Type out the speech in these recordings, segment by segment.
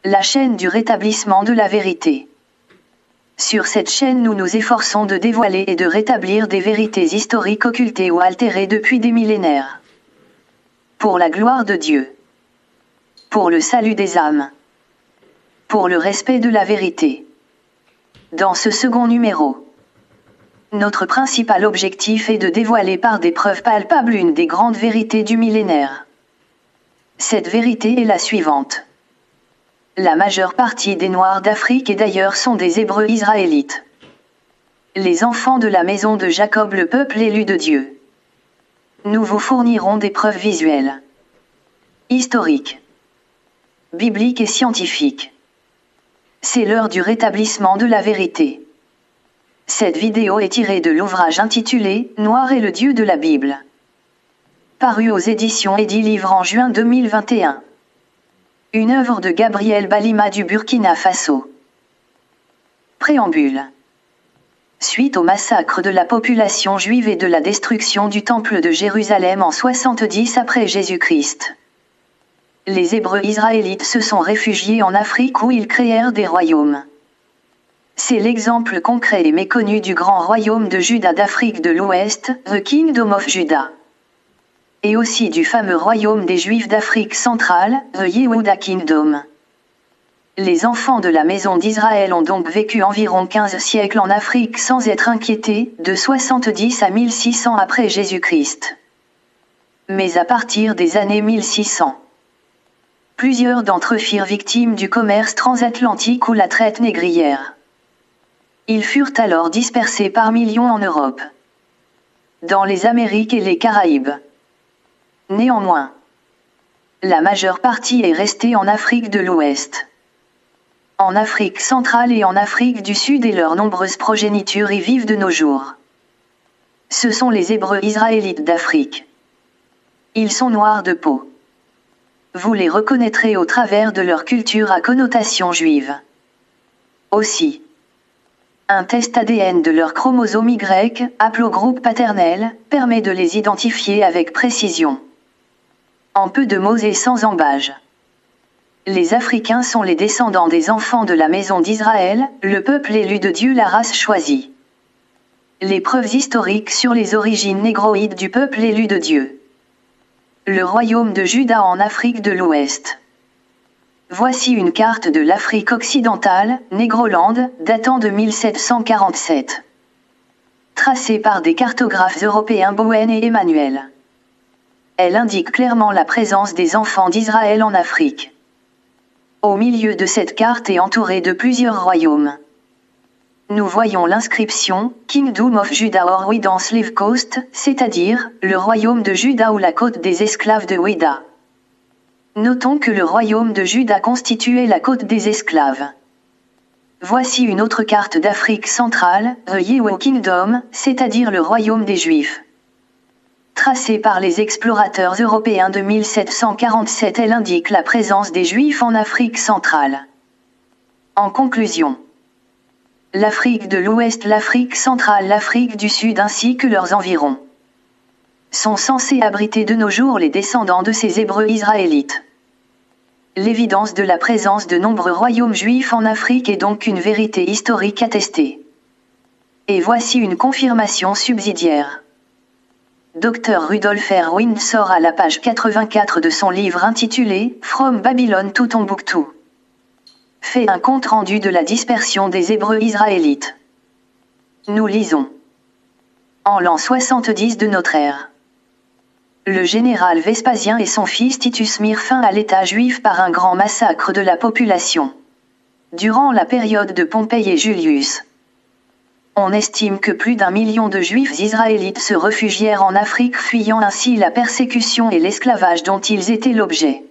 La chaîne du rétablissement de la vérité. Sur cette chaîne, nous nous efforçons de dévoiler et de rétablir des vérités historiques occultées ou altérées depuis des millénaires. Pour la gloire de Dieu. Pour le salut des âmes. Pour le respect de la vérité. Dans ce second numéro, notre principal objectif est de dévoiler par des preuves palpables une des grandes vérités du millénaire. Cette vérité est la suivante. La majeure partie des Noirs d'Afrique et d'ailleurs sont des Hébreux israélites. Les enfants de la maison de Jacob, le peuple élu de Dieu. Nous vous fournirons des preuves visuelles, historiques, bibliques et scientifiques. C'est l'heure du rétablissement de la vérité. Cette vidéo est tirée de l'ouvrage intitulé « Noir est le Dieu de la Bible », paru aux éditions Eddy Livre en juin 2021. Une œuvre de Gabriel Balima du Burkina Faso. Préambule. Suite au massacre de la population juive et de la destruction du temple de Jérusalem en 70 après Jésus-Christ, les Hébreux israélites se sont réfugiés en Afrique où ils créèrent des royaumes. C'est l'exemple concret et méconnu du grand royaume de Juda d'Afrique de l'Ouest, The Kingdom of Judah. Et aussi du fameux royaume des Juifs d'Afrique centrale, The Yehuda Kingdom. Les enfants de la maison d'Israël ont donc vécu environ 15 siècles en Afrique sans être inquiétés, de 70 à 1600 après Jésus-Christ. Mais à partir des années 1600, plusieurs d'entre eux firent victime du commerce transatlantique ou la traite négrière. Ils furent alors dispersés par millions en Europe, dans les Amériques et les Caraïbes. Néanmoins, la majeure partie est restée en Afrique de l'Ouest, en Afrique centrale et en Afrique du Sud, et leurs nombreuses progénitures y vivent de nos jours. Ce sont les Hébreux israélites d'Afrique. Ils sont noirs de peau. Vous les reconnaîtrez au travers de leur culture à connotation juive. Aussi, un test ADN de leur chromosome Y, haplogroupe paternel, permet de les identifier avec précision. En peu de mots et sans embâge. Les Africains sont les descendants des enfants de la maison d'Israël, le peuple élu de Dieu, la race choisie. Les preuves historiques sur les origines négroïdes du peuple élu de Dieu. Le royaume de Juda en Afrique de l'Ouest. Voici une carte de l'Afrique occidentale, Négroland, datant de 1747. Tracée par des cartographes européens Bowen et Emmanuel. Elle indique clairement la présence des enfants d'Israël en Afrique. Au milieu de cette carte est entourée de plusieurs royaumes. Nous voyons l'inscription « Kingdom of Judah or Ouida Slave Coast », c'est-à-dire « le royaume de Juda ou la côte des esclaves de Ouida ». Notons que le royaume de Juda constituait la côte des esclaves. Voici une autre carte d'Afrique centrale, The Yehuda Kingdom, c'est-à-dire le royaume des Juifs. Tracée par les explorateurs européens de 1747, elle indique la présence des Juifs en Afrique centrale. En conclusion, l'Afrique de l'Ouest, l'Afrique centrale, l'Afrique du Sud ainsi que leurs environs sont censés abriter de nos jours les descendants de ces Hébreux israélites. L'évidence de la présence de nombreux royaumes juifs en Afrique est donc une vérité historique attestée. Et voici une confirmation subsidiaire. Dr Rudolf R. Windsor à la page 84 de son livre intitulé « From Babylon to Tombouctou » fait un compte-rendu de la dispersion des Hébreux israélites. Nous lisons. En l'an 70 de notre ère, le général Vespasien et son fils Titus mirent fin à l'État juif par un grand massacre de la population. Durant la période de Pompée et Julius, on estime que plus d'1 million de Juifs israélites se réfugièrent en Afrique, fuyant ainsi la persécution et l'esclavage dont ils étaient l'objet.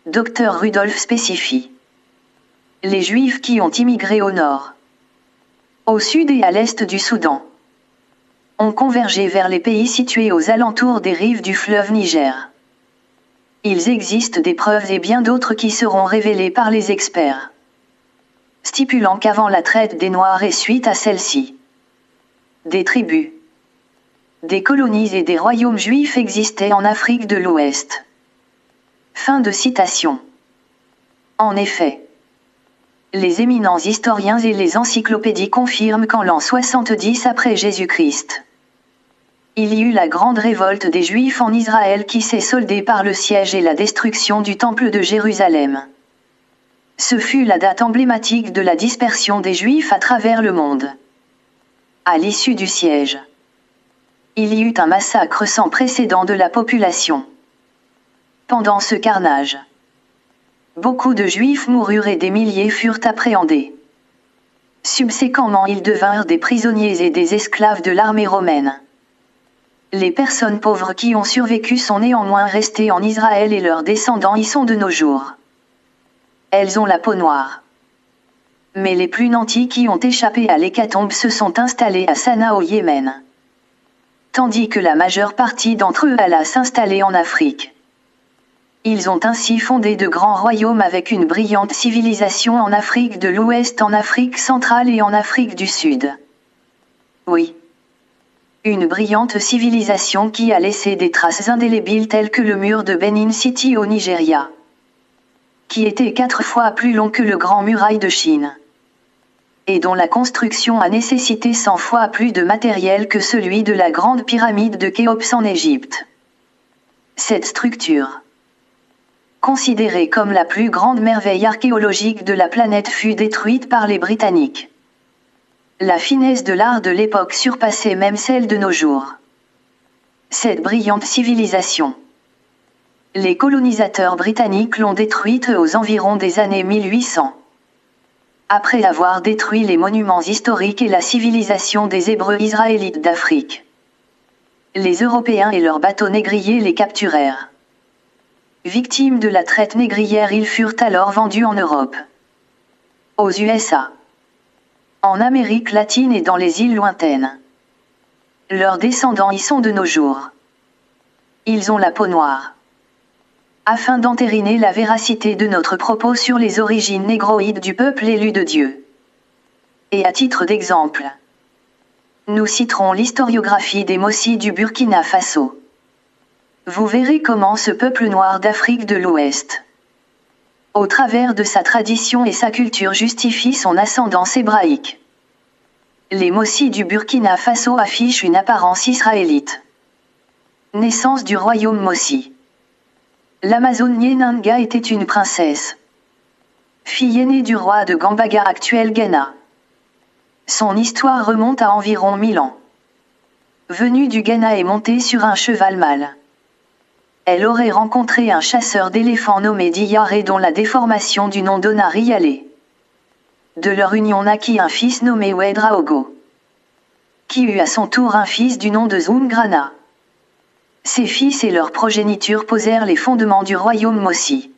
Dr Rudolf spécifie. Les Juifs qui ont immigré au nord, au sud et à l'est du Soudan ont convergé vers les pays situés aux alentours des rives du fleuve Niger. Il existe des preuves et bien d'autres qui seront révélées par les experts, stipulant qu'avant la traite des Noirs et suite à celle-ci, des tribus, des colonies et des royaumes juifs existaient en Afrique de l'Ouest. Fin de citation. En effet, les éminents historiens et les encyclopédies confirment qu'en l'an 70 après Jésus-Christ, il y eut la grande révolte des Juifs en Israël qui s'est soldée par le siège et la destruction du Temple de Jérusalem. Ce fut la date emblématique de la dispersion des Juifs à travers le monde. À l'issue du siège, il y eut un massacre sans précédent de la population. Pendant ce carnage, beaucoup de Juifs moururent et des milliers furent appréhendés. Subséquemment, ils devinrent des prisonniers et des esclaves de l'armée romaine. Les personnes pauvres qui ont survécu sont néanmoins restées en Israël et leurs descendants y sont de nos jours. Elles ont la peau noire. Mais les plus nantis qui ont échappé à l'hécatombe se sont installés à Sanaa au Yémen, tandis que la majeure partie d'entre eux alla s'installer en Afrique. Ils ont ainsi fondé de grands royaumes avec une brillante civilisation en Afrique de l'Ouest, en Afrique centrale et en Afrique du Sud. Oui. Une brillante civilisation qui a laissé des traces indélébiles telles que le mur de Benin City au Nigeria, qui était 4 fois plus long que le Grand Muraille de Chine, et dont la construction a nécessité 100 fois plus de matériel que celui de la grande pyramide de Khéops en Égypte. Cette structure, considérée comme la plus grande merveille archéologique de la planète, fut détruite par les Britanniques. La finesse de l'art de l'époque surpassait même celle de nos jours. Cette brillante civilisation, les colonisateurs britanniques l'ont détruite aux environs des années 1800. Après avoir détruit les monuments historiques et la civilisation des Hébreux israélites d'Afrique, les Européens et leurs bateaux négriers les capturèrent. Victimes de la traite négrière, ils furent alors vendus en Europe, aux USA, en Amérique latine et dans les îles lointaines. Leurs descendants y sont de nos jours. Ils ont la peau noire. Afin d'entériner la véracité de notre propos sur les origines négroïdes du peuple élu de Dieu, et à titre d'exemple, nous citerons l'historiographie des Mossi du Burkina Faso. Vous verrez comment ce peuple noir d'Afrique de l'Ouest, au travers de sa tradition et sa culture, justifie son ascendance hébraïque. Les Mossi du Burkina Faso affichent une apparence israélite. Naissance du royaume Mossi. L'Amazonienne Nanga était une princesse, fille aînée du roi de Gambaga, actuel Ghana. Son histoire remonte à environ 1000 ans. Venue du Ghana et montée sur un cheval mâle, elle aurait rencontré un chasseur d'éléphants nommé Diyaré, dont la déformation du nom donna Rialé. De leur union naquit un fils nommé Wedraogo, qui eut à son tour un fils du nom de Zungrana. Ces fils et leur progéniture posèrent les fondements du royaume Mossi.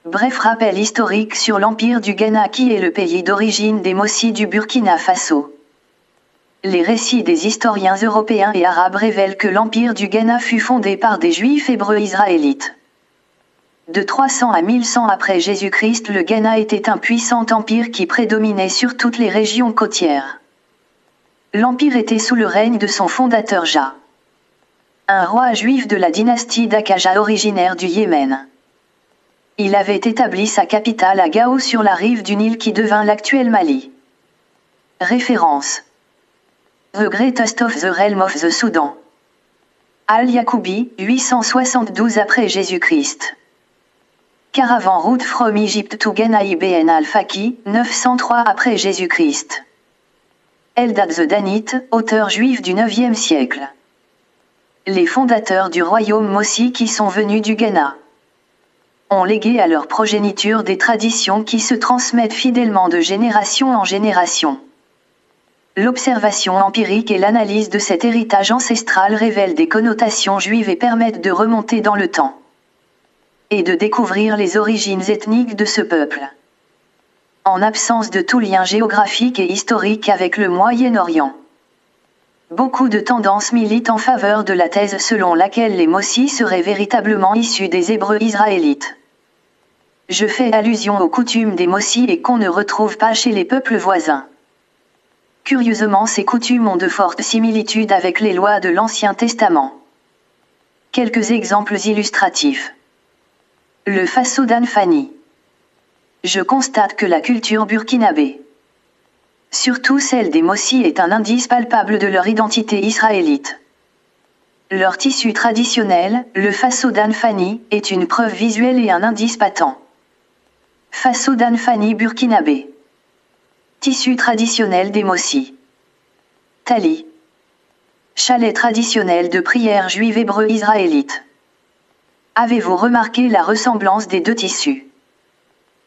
Bref rappel historique sur l'empire du Ghana, qui est le pays d'origine des Mossi du Burkina Faso. Les récits des historiens européens et arabes révèlent que l'empire du Ghana fut fondé par des Juifs hébreux israélites. De 300 à 1100 après Jésus-Christ, le Ghana était un puissant empire qui prédominait sur toutes les régions côtières. L'empire était sous le règne de son fondateur Ja, un roi juif de la dynastie d'Akaja originaire du Yémen. Il avait établi sa capitale à Gao sur la rive du Nil qui devint l'actuel Mali. Référence: The Greatest of the Realm of the Soudan. Al-Yacoubi, 872 après Jésus-Christ. Caravan Route from Egypt to Ghana Ibn al-Faqi, 903 après Jésus-Christ. Eldad the Danite, auteur juif du IXe siècle. Les fondateurs du royaume Mossi qui sont venus du Ghana ont légué à leur progéniture des traditions qui se transmettent fidèlement de génération en génération. L'observation empirique et l'analyse de cet héritage ancestral révèlent des connotations juives et permettent de remonter dans le temps et de découvrir les origines ethniques de ce peuple, en absence de tout lien géographique et historique avec le Moyen-Orient. Beaucoup de tendances militent en faveur de la thèse selon laquelle les Mossi seraient véritablement issus des Hébreux israélites. Je fais allusion aux coutumes des Mossi et qu'on ne retrouve pas chez les peuples voisins. Curieusement, ces coutumes ont de fortes similitudes avec les lois de l'Ancien Testament. Quelques exemples illustratifs. Le Faso d'Anfani. Je constate que la culture burkinabé, surtout celle des Mossi, est un indice palpable de leur identité israélite. Leur tissu traditionnel, le faso d'Anfani, est une preuve visuelle et un indice patent. Faso d'Anfani burkinabé. Tissu traditionnel des Mossi. Tali. Chalet traditionnel de prière juive hébreu israélite. Avez-vous remarqué la ressemblance des deux tissus?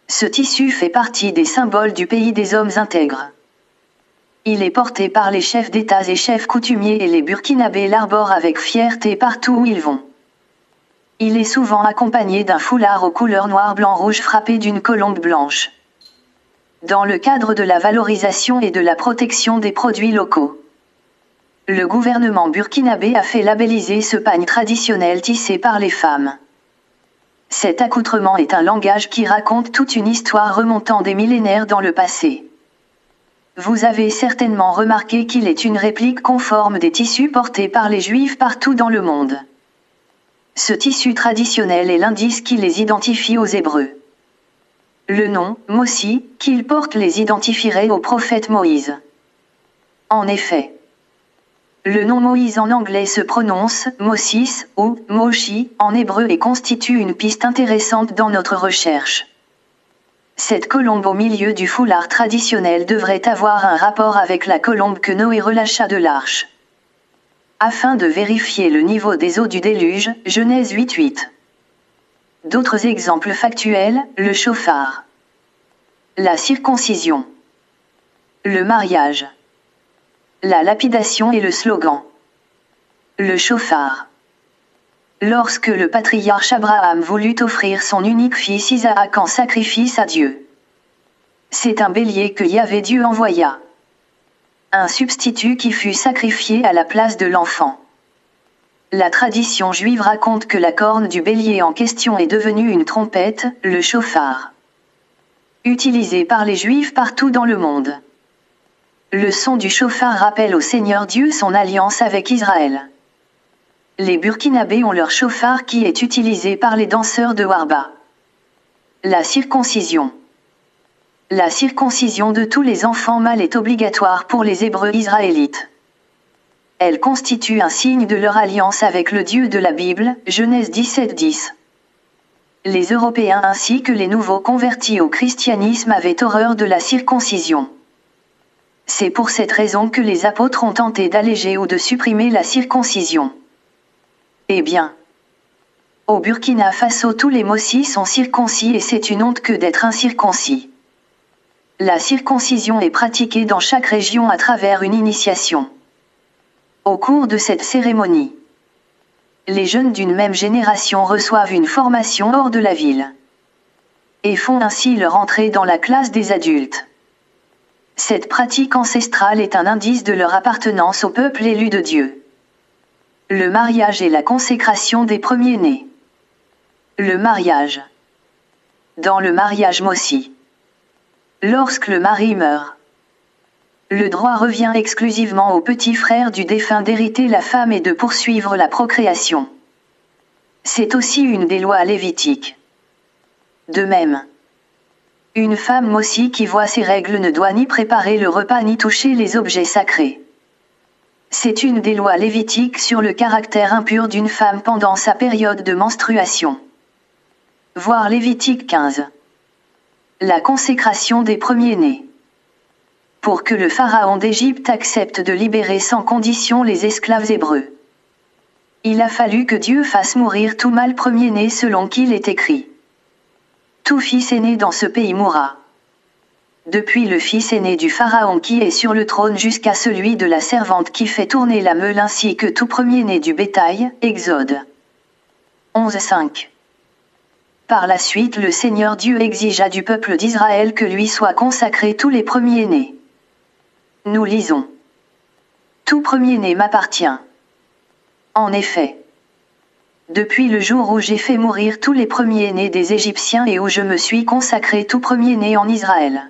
Ce tissu fait partie des symboles du pays des hommes intègres. Il est porté par les chefs d'État et chefs coutumiers et les Burkinabés l'arborent avec fierté partout où ils vont. Il est souvent accompagné d'un foulard aux couleurs noir, blanc, rouge frappé d'une colombe blanche. Dans le cadre de la valorisation et de la protection des produits locaux, le gouvernement burkinabé a fait labelliser ce pagne traditionnel tissé par les femmes. Cet accoutrement est un langage qui raconte toute une histoire remontant des millénaires dans le passé. Vous avez certainement remarqué qu'il est une réplique conforme des tissus portés par les Juifs partout dans le monde. Ce tissu traditionnel est l'indice qui les identifie aux Hébreux. Le nom, Mossi, qu'ils portent les identifierait au prophète Moïse. En effet, le nom Moïse en anglais se prononce Moses ou Moshi en hébreu et constitue une piste intéressante dans notre recherche. Cette colombe au milieu du foulard traditionnel devrait avoir un rapport avec la colombe que Noé relâcha de l'arche. Afin de vérifier le niveau des eaux du déluge, Genèse 8:8. D'autres exemples factuels, le chauffard, la circoncision, le mariage, la lapidation et le slogan. Le chauffard. Lorsque le patriarche Abraham voulut offrir son unique fils Isaac en sacrifice à Dieu, c'est un bélier que Yahvé Dieu envoya. Un substitut qui fut sacrifié à la place de l'enfant. La tradition juive raconte que la corne du bélier en question est devenue une trompette, le chauffard, utilisé par les Juifs partout dans le monde. Le son du chauffard rappelle au Seigneur Dieu son alliance avec Israël. Les Burkinabés ont leur chauffard qui est utilisé par les danseurs de Warba. La circoncision. La circoncision de tous les enfants mâles est obligatoire pour les Hébreux israélites. Elle constitue un signe de leur alliance avec le Dieu de la Bible, Genèse 17:10. Les Européens ainsi que les nouveaux convertis au christianisme avaient horreur de la circoncision. C'est pour cette raison que les apôtres ont tenté d'alléger ou de supprimer la circoncision. Eh bien, au Burkina Faso tous les Mossi sont circoncis et c'est une honte que d'être incirconcis. La circoncision est pratiquée dans chaque région à travers une initiation. Au cours de cette cérémonie, les jeunes d'une même génération reçoivent une formation hors de la ville et font ainsi leur entrée dans la classe des adultes. Cette pratique ancestrale est un indice de leur appartenance au peuple élu de Dieu. Le mariage et la consécration des premiers-nés. Le mariage. Dans le mariage Mossi, lorsque le mari meurt, le droit revient exclusivement au petit frère du défunt d'hériter la femme et de poursuivre la procréation. C'est aussi une des lois lévitiques. De même, une femme Mossi qui voit ses règles ne doit ni préparer le repas ni toucher les objets sacrés. C'est une des lois lévitiques sur le caractère impur d'une femme pendant sa période de menstruation. Voir Lévitique 15. La consécration des premiers-nés. Pour que le pharaon d'Égypte accepte de libérer sans condition les esclaves hébreux, il a fallu que Dieu fasse mourir tout mâle premier-né selon qu'il est écrit. Tout fils aîné dans ce pays mourra. Depuis le fils aîné du pharaon qui est sur le trône jusqu'à celui de la servante qui fait tourner la meule ainsi que tout premier-né du bétail, Exode 11:5. Par la suite le Seigneur Dieu exigea du peuple d'Israël que lui soient consacrés tous les premiers-nés. Nous lisons. Tout premier-né m'appartient. En effet, depuis le jour où j'ai fait mourir tous les premiers-nés des Égyptiens et où je me suis consacré tout premier-né en Israël,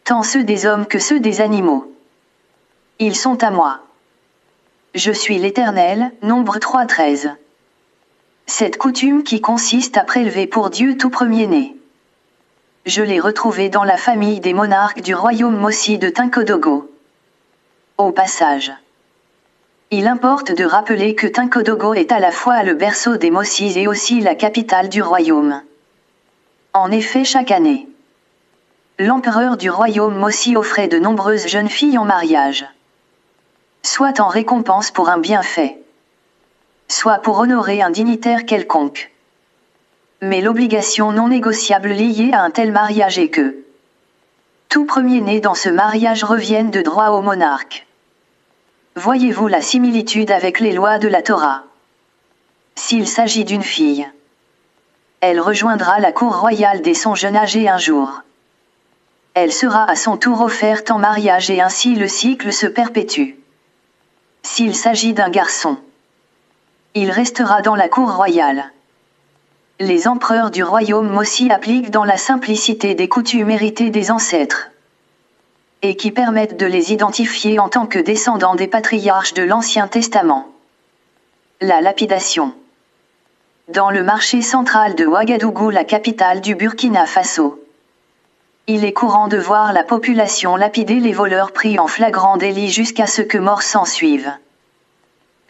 tant ceux des hommes que ceux des animaux, ils sont à moi. Je suis l'Éternel, Nombre 3:13. Cette coutume qui consiste à prélever pour Dieu tout premier-né Je l'ai retrouvé dans la famille des monarques du royaume Mossi de Tinkodogo. Au passage, il importe de rappeler que Tinkodogo est à la fois le berceau des Mossis et aussi la capitale du royaume. En effet, chaque année, l'empereur du royaume Mossi offrait de nombreuses jeunes filles en mariage, soit en récompense pour un bienfait, soit pour honorer un dignitaire quelconque. Mais l'obligation non négociable liée à un tel mariage est que tout premier-né dans ce mariage revienne de droit au monarque. Voyez-vous la similitude avec les lois de la Torah? S'il s'agit d'une fille, elle rejoindra la cour royale dès son jeune âge et un jour, elle sera à son tour offerte en mariage et ainsi le cycle se perpétue. S'il s'agit d'un garçon, il restera dans la cour royale. Les empereurs du royaume Mossi appliquent dans la simplicité des coutumes héritées des ancêtres, et qui permettent de les identifier en tant que descendants des patriarches de l'Ancien Testament. La lapidation. Dans le marché central de Ouagadougou, la capitale du Burkina Faso, il est courant de voir la population lapider les voleurs pris en flagrant délit jusqu'à ce que mort s'ensuive.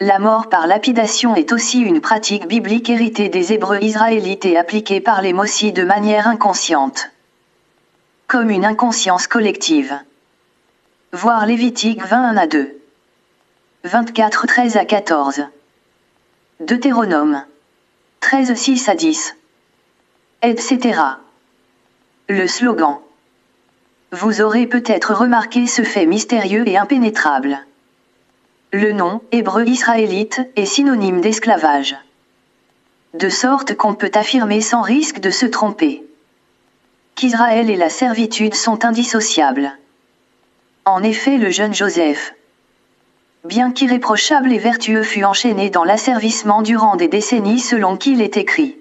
La mort par lapidation est aussi une pratique biblique héritée des Hébreux israélites et appliquée par les Mossis de manière inconsciente, comme une inconscience collective. Voir Lévitique 21-2, 24-13-14, Deutéronome 13-6-10, etc. Le slogan. Vous aurez peut-être remarqué ce fait mystérieux et impénétrable. Le nom, hébreu israélite, est synonyme d'esclavage. De sorte qu'on peut affirmer sans risque de se tromper qu'Israël et la servitude sont indissociables. En effet, le jeune Joseph, bien qu'irréprochable et vertueux, fut enchaîné dans l'asservissement durant des décennies selon qu'il est écrit.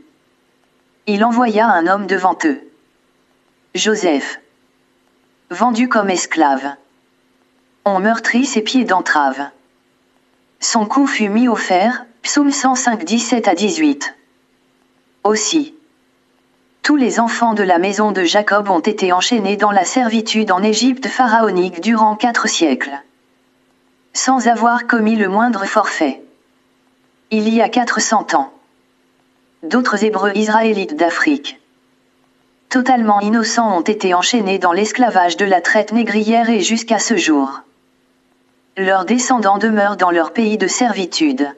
Il envoya un homme devant eux. Joseph, vendu comme esclave, on meurtrit ses pieds d'entrave. Son cou fut mis au fer, psaume 105, 17-18. Aussi, tous les enfants de la maison de Jacob ont été enchaînés dans la servitude en Égypte pharaonique durant 4 siècles, sans avoir commis le moindre forfait. Il y a 400 ans, d'autres Hébreux israélites d'Afrique, totalement innocents, ont été enchaînés dans l'esclavage de la traite négrière et jusqu'à ce jour, leurs descendants demeurent dans leur pays de servitude.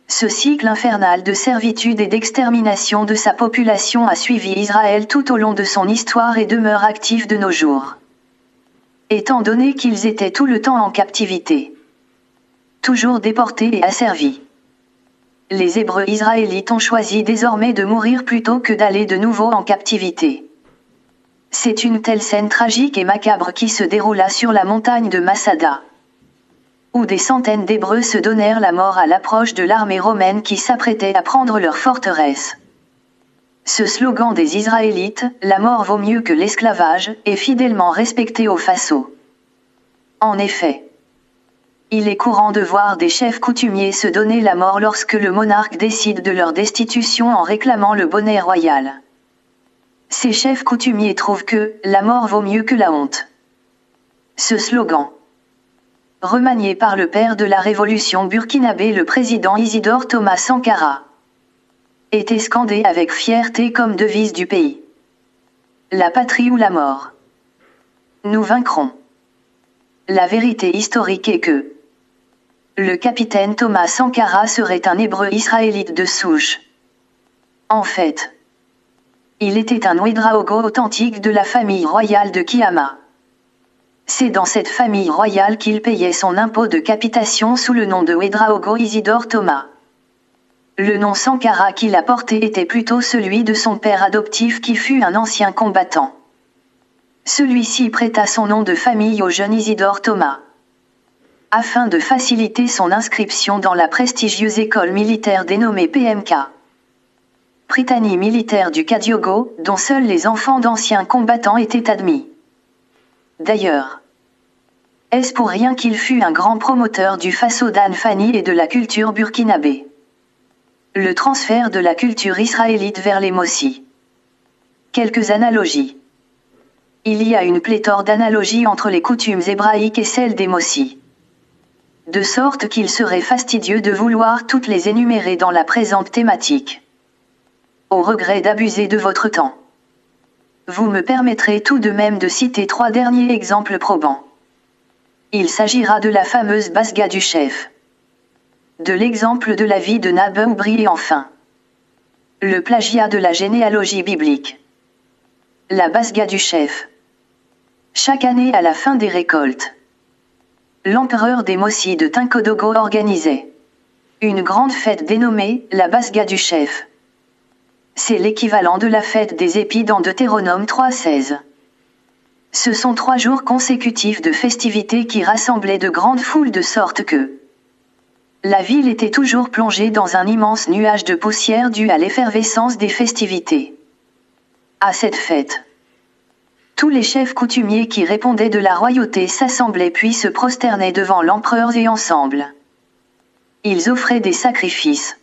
Ce cycle infernal de servitude et d'extermination de sa population a suivi Israël tout au long de son histoire et demeure actif de nos jours, étant donné qu'ils étaient tout le temps en captivité, toujours déportés et asservis. Les Hébreux israélites ont choisi désormais de mourir plutôt que d'aller de nouveau en captivité. C'est une telle scène tragique et macabre qui se déroula sur la montagne de Masada, où des centaines d'Hébreux se donnèrent la mort à l'approche de l'armée romaine qui s'apprêtait à prendre leur forteresse. Ce slogan des Israélites, « La mort vaut mieux que l'esclavage », est fidèlement respecté au Faso. En effet, il est courant de voir des chefs coutumiers se donner la mort lorsque le monarque décide de leur destitution en réclamant le bonnet royal. Ces chefs coutumiers trouvent que « la mort vaut mieux que la honte ». Ce slogan, remanié par le père de la révolution burkinabé, le président Isidore Thomas Sankara, était scandé avec fierté comme devise du pays. La patrie ou la mort. Nous vaincrons. La vérité historique est que le capitaine Thomas Sankara serait un Hébreu israélite de souche. En fait, il était un Ouédraogo authentique de la famille royale de Kiama. C'est dans cette famille royale qu'il payait son impôt de capitation sous le nom de Ouédraogo Isidore Thomas. Le nom Sankara qu'il a porté était plutôt celui de son père adoptif qui fut un ancien combattant. Celui-ci prêta son nom de famille au jeune Isidore Thomas, afin de faciliter son inscription dans la prestigieuse école militaire dénommée PMK, Prytanée militaire du Kadiogo, dont seuls les enfants d'anciens combattants étaient admis. D'ailleurs, est-ce pour rien qu'il fut un grand promoteur du Faso d'Anne Fani et de la culture burkinabé? Le transfert de la culture israélite vers les Mossis, Quelques analogies. Il y a une pléthore d'analogies entre les coutumes hébraïques et celles des Mossi. De sorte qu'il serait fastidieux de vouloir toutes les énumérer dans la présente thématique. Au regret d'abuser de votre temps. Vous me permettrez tout de même de citer 3 derniers exemples probants. Il s'agira de la fameuse Basga du chef. De l'exemple de la vie de Nabé-Oubri et enfin. Le plagiat de la généalogie biblique. La Basga du chef. Chaque année à la fin des récoltes, l'empereur des Mossi de Tinkodogo organisait une grande fête dénommée la Basga du chef. C'est l'équivalent de la fête des épis dans Deutéronome 3:16. Ce sont 3 jours consécutifs de festivités qui rassemblaient de grandes foules de sorte que la ville était toujours plongée dans un immense nuage de poussière dû à l'effervescence des festivités. À cette fête, tous les chefs coutumiers qui répondaient de la royauté s'assemblaient puis se prosternaient devant l'empereur et ensemble. Ils offraient des sacrifices.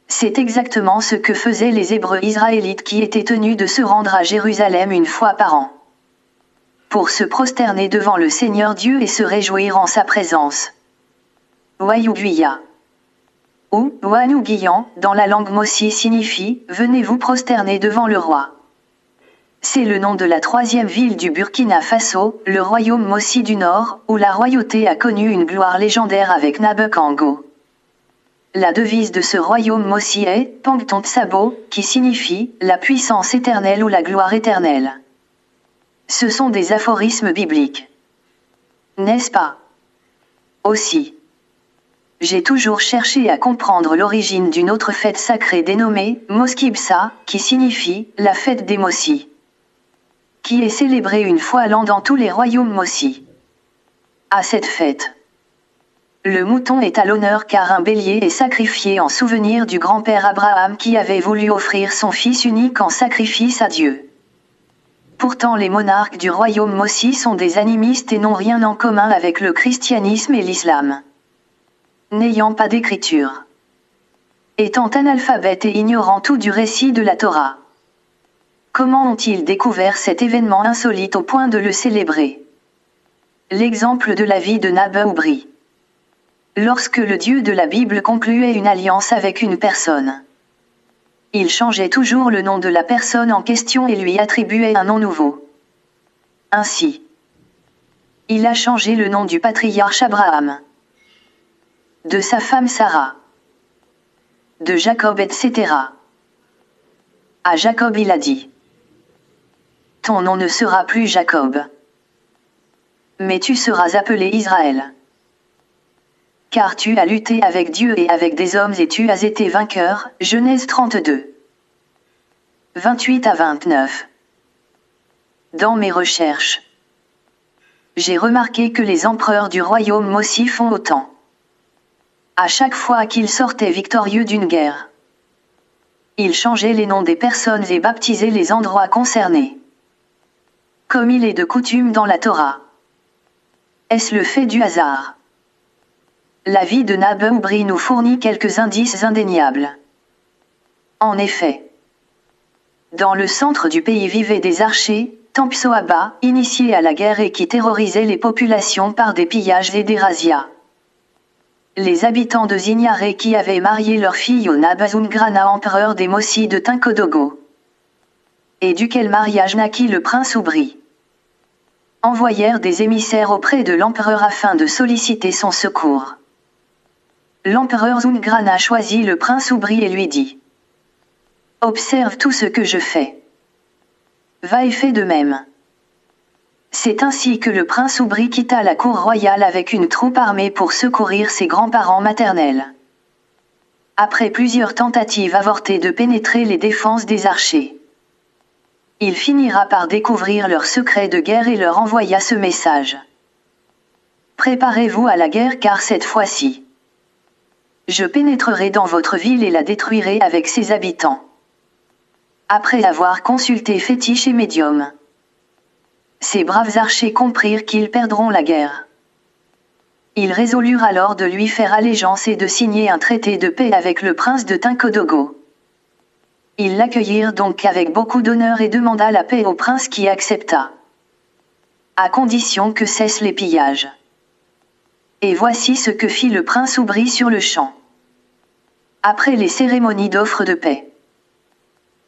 C'est exactement ce que faisaient les Hébreux israélites qui étaient tenus de se rendre à Jérusalem une fois par an. Pour se prosterner devant le Seigneur Dieu et se réjouir en sa présence. Wayuguya. Ou Wanuguyan, dans la langue Mossi signifie « Venez vous prosterner devant le roi ». C'est le nom de la 3e ville du Burkina Faso, le royaume Mossi du Nord, où la royauté a connu une gloire légendaire avec Nabé Kango. La devise de ce royaume Mossi est « Pangton Sabo », qui signifie « la puissance éternelle ou la gloire éternelle ». Ce sont des aphorismes bibliques. N'est-ce pas? Aussi. J'ai toujours cherché à comprendre l'origine d'une autre fête sacrée dénommée Moskibsa, qui signifie « la fête des Mossi », qui est célébrée une fois l'an dans tous les royaumes Mossi. À cette fête, le mouton est à l'honneur car un bélier est sacrifié en souvenir du grand-père Abraham qui avait voulu offrir son fils unique en sacrifice à Dieu. Pourtant les monarques du royaume Mossi sont des animistes et n'ont rien en commun avec le christianisme et l'islam. N'ayant pas d'écriture. Étant analphabètes et ignorant tout du récit de la Torah. Comment ont-ils découvert cet événement insolite au point de le célébrer? L'exemple de la vie de Nabé-Oubri. Lorsque le Dieu de la Bible concluait une alliance avec une personne, il changeait toujours le nom de la personne en question et lui attribuait un nom nouveau. Ainsi, il a changé le nom du patriarche Abraham, de sa femme Sarah, de Jacob, etc. À Jacob il a dit: ton nom ne sera plus Jacob, mais tu seras appelé Israël. Car tu as lutté avec Dieu et avec des hommes et tu as été vainqueur. Genèse 32. 28 à 29. Dans mes recherches, j'ai remarqué que les empereurs du royaume Mossi font autant. À chaque fois qu'ils sortaient victorieux d'une guerre, ils changeaient les noms des personnes et baptisaient les endroits concernés, comme il est de coutume dans la Torah. Est-ce le fait du hasard? La vie de Nabé-Oubri nous fournit quelques indices indéniables. En effet, dans le centre du pays vivaient des archers, Tampsoaba, initiés à la guerre et qui terrorisaient les populations par des pillages et des razzias. Les habitants de Zignaré qui avaient marié leur fille au Nabazungrana, empereur des Mossi de Tinkodogo, et duquel mariage naquit le prince Oubri, envoyèrent des émissaires auprès de l'empereur afin de solliciter son secours. L'empereur Zungrana choisit le prince Oubri et lui dit: observe tout ce que je fais. Va et fais de même. C'est ainsi que le prince Oubri quitta la cour royale avec une troupe armée pour secourir ses grands-parents maternels. Après plusieurs tentatives avortées de pénétrer les défenses des archers, il finira par découvrir leur secret de guerre et leur envoya ce message: préparez-vous à la guerre car cette fois-ci, je pénétrerai dans votre ville et la détruirai avec ses habitants. Après avoir consulté fétiches et médiums, ces braves archers comprirent qu'ils perdront la guerre. Ils résolurent alors de lui faire allégeance et de signer un traité de paix avec le prince de Tinkodogo. Ils l'accueillirent donc avec beaucoup d'honneur et demanda la paix au prince qui accepta. À condition que cessent les pillages. Et voici ce que fit le prince Oubri sur le champ. Après les cérémonies d'offre de paix,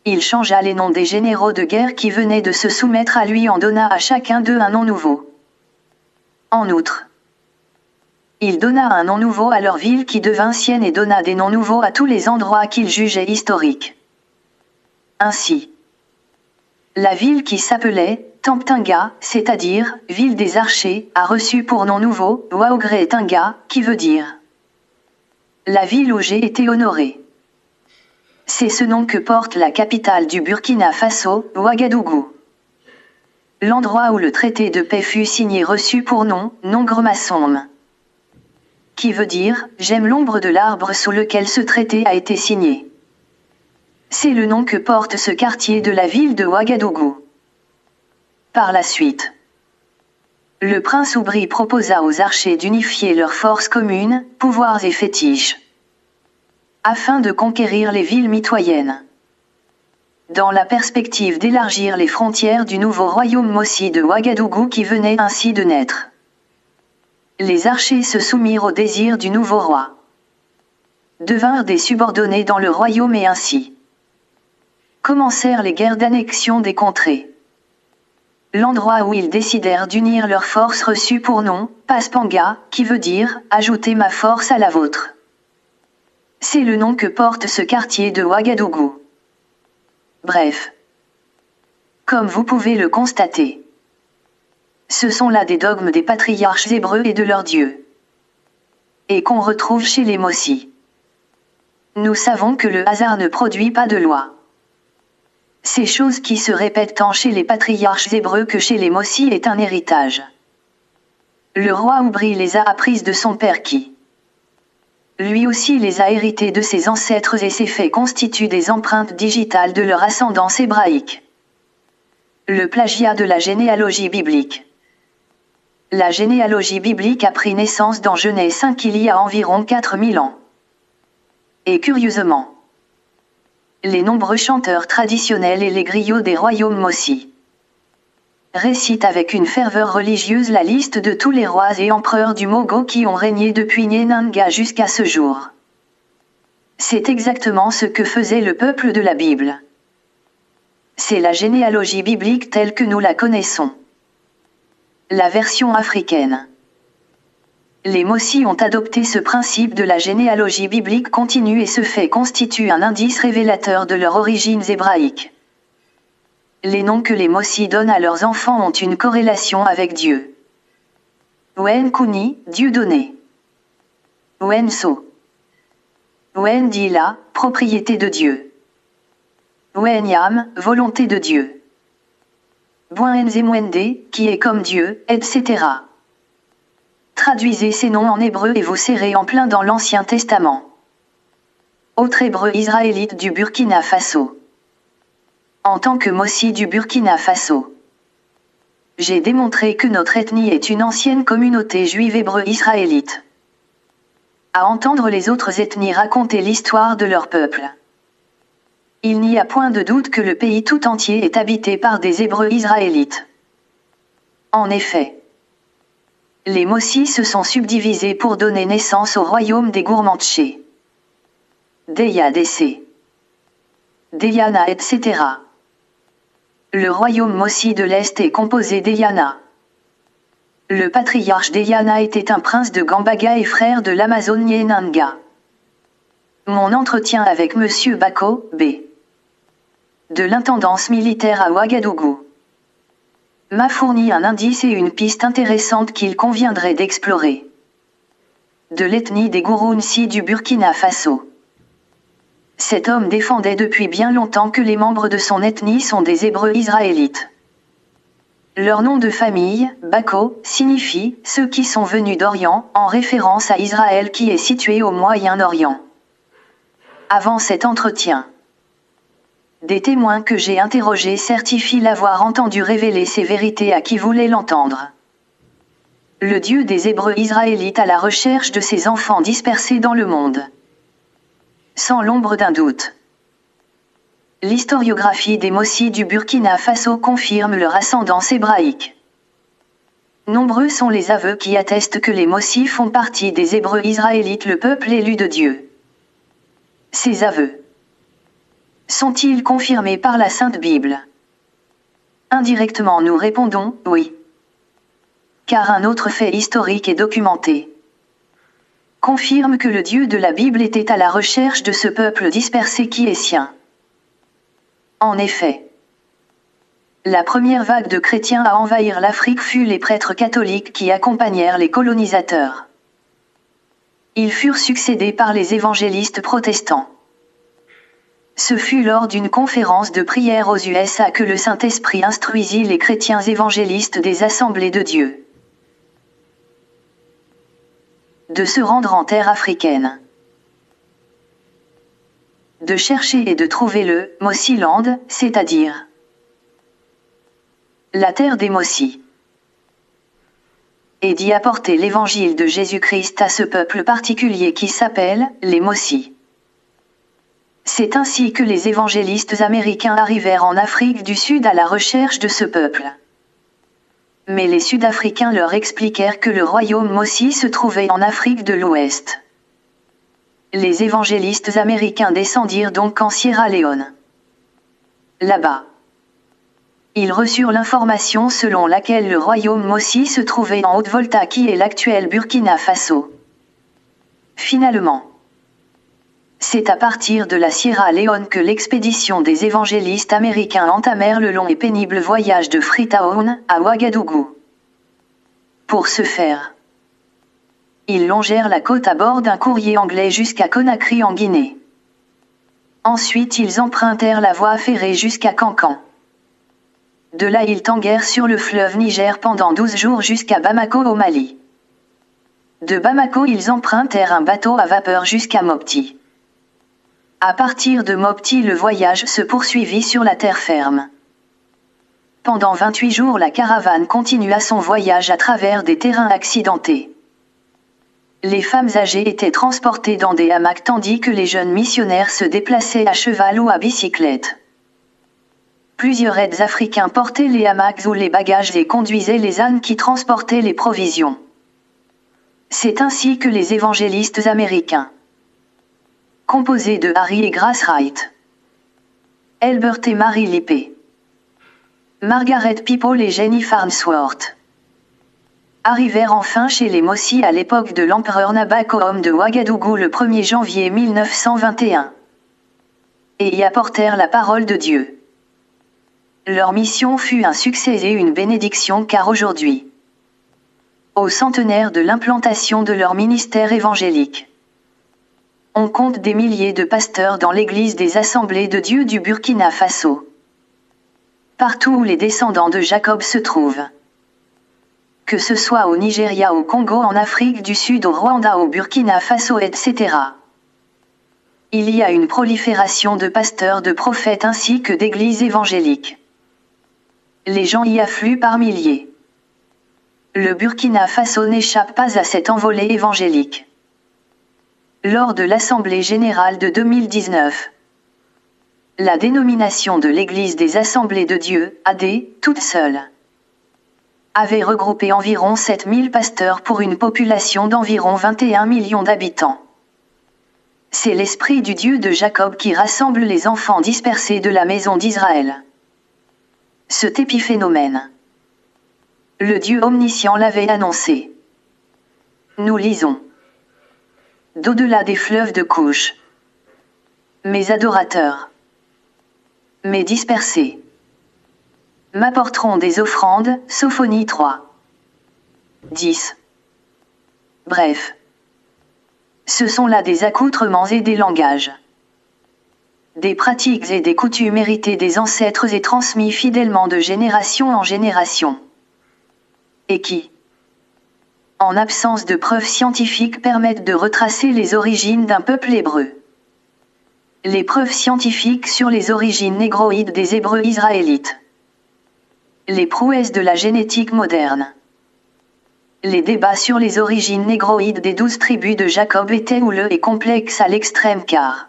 il changea les noms des généraux de guerre qui venaient de se soumettre à lui, en donna à chacun d'eux un nom nouveau. En outre, il donna un nom nouveau à leur ville qui devint sienne et donna des noms nouveaux à tous les endroits qu'il jugeait historiques. Ainsi, la ville qui s'appelait Tamptinga, c'est-à-dire ville des archers, a reçu pour nom nouveau Waogré Tinga, qui veut dire la ville où j'ai été honoré. C'est ce nom que porte la capitale du Burkina Faso, Ouagadougou. L'endroit où le traité de paix fut signé reçut pour nom Nongremasom, qui veut dire j'aime l'ombre de l'arbre sous lequel ce traité a été signé. C'est le nom que porte ce quartier de la ville de Ouagadougou. Par la suite, le prince Oubri proposa aux archers d'unifier leurs forces communes, pouvoirs et fétiches, afin de conquérir les villes mitoyennes, dans la perspective d'élargir les frontières du nouveau royaume Mossi de Ouagadougou qui venait ainsi de naître. Les archers se soumirent au désir du nouveau roi, devinrent des subordonnés dans le royaume et ainsi commencèrent les guerres d'annexion des contrées. L'endroit où ils décidèrent d'unir leurs forces reçut pour nom Paspanga, qui veut dire « ajouter ma force à la vôtre ». C'est le nom que porte ce quartier de Ouagadougou. Bref, comme vous pouvez le constater, ce sont là des dogmes des patriarches hébreux et de leur Dieu, et qu'on retrouve chez les Mossi. Nous savons que le hasard ne produit pas de loi. Ces choses qui se répètent tant chez les patriarches hébreux que chez les Mossi est un héritage. Le roi Oubri les a apprises de son père qui, lui aussi, les a hérités de ses ancêtres et ces faits constituent des empreintes digitales de leur ascendance hébraïque. Le plagiat de la généalogie biblique. La généalogie biblique a pris naissance dans Genèse 5 il y a environ 4000 ans. Et curieusement, les nombreux chanteurs traditionnels et les griots des royaumes Mossi récitent avec une ferveur religieuse la liste de tous les rois et empereurs du Mogo qui ont régné depuis Nyenanga jusqu'à ce jour. C'est exactement ce que faisait le peuple de la Bible. C'est la généalogie biblique telle que nous la connaissons. La version africaine. Les Mossi ont adopté ce principe de la généalogie biblique continue et ce fait constitue un indice révélateur de leurs origines hébraïques. Les noms que les Mossi donnent à leurs enfants ont une corrélation avec Dieu. Wen Kuni, Dieu donné. Wen So. Wen Dila, propriété de Dieu. Wen Yam, volonté de Dieu. Buen Zemwende, qui est comme Dieu, etc. Traduisez ces noms en hébreu et vous serez en plein dans l'Ancien Testament. Autre hébreu israélite du Burkina Faso. En tant que Mossi du Burkina Faso, j'ai démontré que notre ethnie est une ancienne communauté juive hébreu israélite. À entendre les autres ethnies raconter l'histoire de leur peuple, il n'y a point de doute que le pays tout entier est habité par des Hébreux israélites. En effet, les Mossi se sont subdivisés pour donner naissance au royaume des Gourmantché, Deya Dessé, Deyana, etc. Le royaume Mossi de l'Est est composé d'Eyana. Le patriarche d'Eyana était un prince de Gambaga et frère de l'Amazone Nyenanga. Mon entretien avec Monsieur Bako, B. de l'intendance militaire à Ouagadougou, m'a fourni un indice et une piste intéressante qu'il conviendrait d'explorer. De l'ethnie des Gourounsi du Burkina Faso. Cet homme défendait depuis bien longtemps que les membres de son ethnie sont des Hébreux israélites. Leur nom de famille, Bako, signifie « ceux qui sont venus d'Orient » en référence à Israël qui est situé au Moyen-Orient. Avant cet entretien, des témoins que j'ai interrogés certifient l'avoir entendu révéler ces vérités à qui voulait l'entendre. Le Dieu des Hébreux israélites à la recherche de ses enfants dispersés dans le monde. Sans l'ombre d'un doute. L'historiographie des Mossis du Burkina Faso confirme leur ascendance hébraïque. Nombreux sont les aveux qui attestent que les Mossis font partie des Hébreux israélites, le peuple élu de Dieu. Ces aveux sont-ils confirmés par la Sainte Bible? Indirectement nous répondons « oui ». Car un autre fait historique et documenté confirme que le Dieu de la Bible était à la recherche de ce peuple dispersé qui est sien. En effet, la première vague de chrétiens à envahir l'Afrique fut les prêtres catholiques qui accompagnèrent les colonisateurs. Ils furent succédés par les évangélistes protestants. Ce fut lors d'une conférence de prière aux USA que le Saint-Esprit instruisit les chrétiens évangélistes des Assemblées de Dieu de se rendre en terre africaine, de chercher et de trouver le Mossiland, c'est-à-dire la terre des Mossis, et d'y apporter l'évangile de Jésus-Christ à ce peuple particulier qui s'appelle les Mossis. C'est ainsi que les évangélistes américains arrivèrent en Afrique du Sud à la recherche de ce peuple. Mais les Sud-Africains leur expliquèrent que le royaume Mossi se trouvait en Afrique de l'Ouest. Les évangélistes américains descendirent donc en Sierra Leone. Là-bas, ils reçurent l'information selon laquelle le royaume Mossi se trouvait en Haute-Volta qui est l'actuel Burkina Faso. Finalement, c'est à partir de la Sierra Leone que l'expédition des évangélistes américains entamèrent le long et pénible voyage de Freetown à Ouagadougou. Pour ce faire, ils longèrent la côte à bord d'un courrier anglais jusqu'à Conakry en Guinée. Ensuite ils empruntèrent la voie ferrée jusqu'à Cancan. De là ils tanguèrent sur le fleuve Niger pendant 12 jours jusqu'à Bamako au Mali. De Bamako ils empruntèrent un bateau à vapeur jusqu'à Mopti. À partir de Mopti le voyage se poursuivit sur la terre ferme. Pendant 28 jours la caravane continua son voyage à travers des terrains accidentés. Les femmes âgées étaient transportées dans des hamacs tandis que les jeunes missionnaires se déplaçaient à cheval ou à bicyclette. Plusieurs aides africains portaient les hamacs ou les bagages et conduisaient les ânes qui transportaient les provisions. C'est ainsi que les évangélistes américains, composés de Harry et Grace Wright, Elbert et Mary Lippé, Margaret People et Jenny Farnsworth, arrivèrent enfin chez les Mossis à l'époque de l'empereur Nabacoum de Ouagadougou le 1er janvier 1921, et y apportèrent la parole de Dieu. Leur mission fut un succès et une bénédiction car aujourd'hui, au centenaire de l'implantation de leur ministère évangélique, on compte des milliers de pasteurs dans l'église des Assemblées de Dieu du Burkina Faso. Partout où les descendants de Jacob se trouvent. Que ce soit au Nigeria, au Congo, en Afrique du Sud, au Rwanda, au Burkina Faso, etc. Il y a une prolifération de pasteurs, de prophètes ainsi que d'églises évangéliques. Les gens y affluent par milliers. Le Burkina Faso n'échappe pas à cette envolée évangélique. Lors de l'Assemblée générale de 2019, la dénomination de l'Église des Assemblées de Dieu, AD, toute seule, avait regroupé environ 7000 pasteurs pour une population d'environ 21 millions d'habitants. C'est l'Esprit du Dieu de Jacob qui rassemble les enfants dispersés de la maison d'Israël. Cet épiphénomène, le Dieu omniscient l'avait annoncé. Nous lisons. D'au-delà des fleuves de couches, mes adorateurs, mes dispersés, m'apporteront des offrandes, Sophonie 3. 10. Bref, ce sont là des accoutrements et des langages, des pratiques et des coutumes héritées des ancêtres et transmis fidèlement de génération en génération, et qui, en absence de preuves scientifiques, permettent de retracer les origines d'un peuple hébreu. Les preuves scientifiques sur les origines négroïdes des Hébreux israélites. Les prouesses de la génétique moderne. Les débats sur les origines négroïdes des 12 tribus de Jacob étaient houleux et complexes à l'extrême car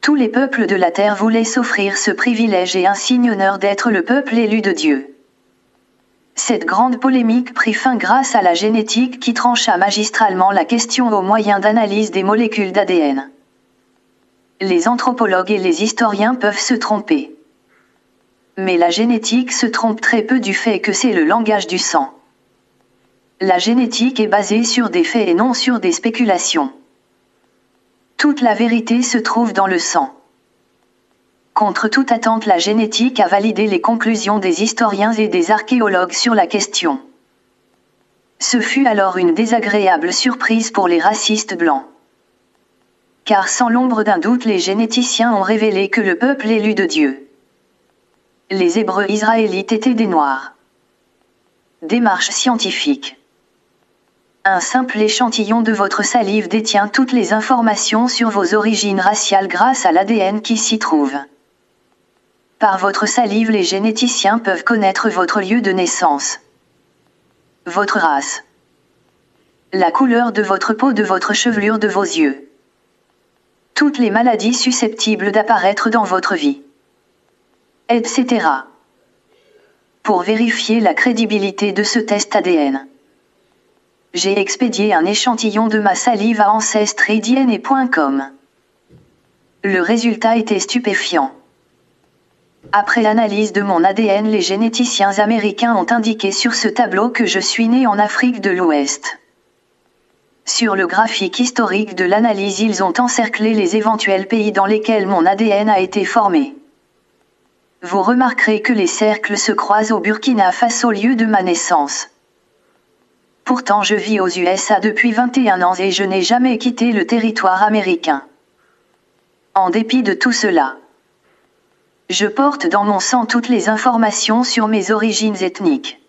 Tous les peuples de la terre voulaient s'offrir ce privilège et un signe honneur d'être le peuple élu de Dieu. Cette grande polémique prit fin grâce à la génétique qui trancha magistralement la question au moyen d'analyse des molécules d'ADN. Les anthropologues et les historiens peuvent se tromper. Mais la génétique se trompe très peu du fait que c'est le langage du sang. La génétique est basée sur des faits et non sur des spéculations. Toute la vérité se trouve dans le sang. Contre toute attente, la génétique a validé les conclusions des historiens et des archéologues sur la question. Ce fut alors une désagréable surprise pour les racistes blancs. Car sans l'ombre d'un doute, les généticiens ont révélé que le peuple élu de Dieu, les Hébreux israélites, étaient des Noirs. Démarche scientifique. Un simple échantillon de votre salive détient toutes les informations sur vos origines raciales grâce à l'ADN qui s'y trouve. Par votre salive, les généticiens peuvent connaître votre lieu de naissance, votre race, la couleur de votre peau, de votre chevelure, de vos yeux, toutes les maladies susceptibles d'apparaître dans votre vie, etc. Pour vérifier la crédibilité de ce test ADN, j'ai expédié un échantillon de ma salive à ancestry.dna.com. Le résultat était stupéfiant. Après l'analyse de mon ADN, les généticiens américains ont indiqué sur ce tableau que je suis né en Afrique de l'Ouest. Sur le graphique historique de l'analyse, ils ont encerclé les éventuels pays dans lesquels mon ADN a été formé. Vous remarquerez que les cercles se croisent au Burkina Faso, lieu de ma naissance. Pourtant, je vis aux USA depuis 21 ans et je n'ai jamais quitté le territoire américain. En dépit de tout cela, je porte dans mon sang toutes les informations sur mes origines ethniques.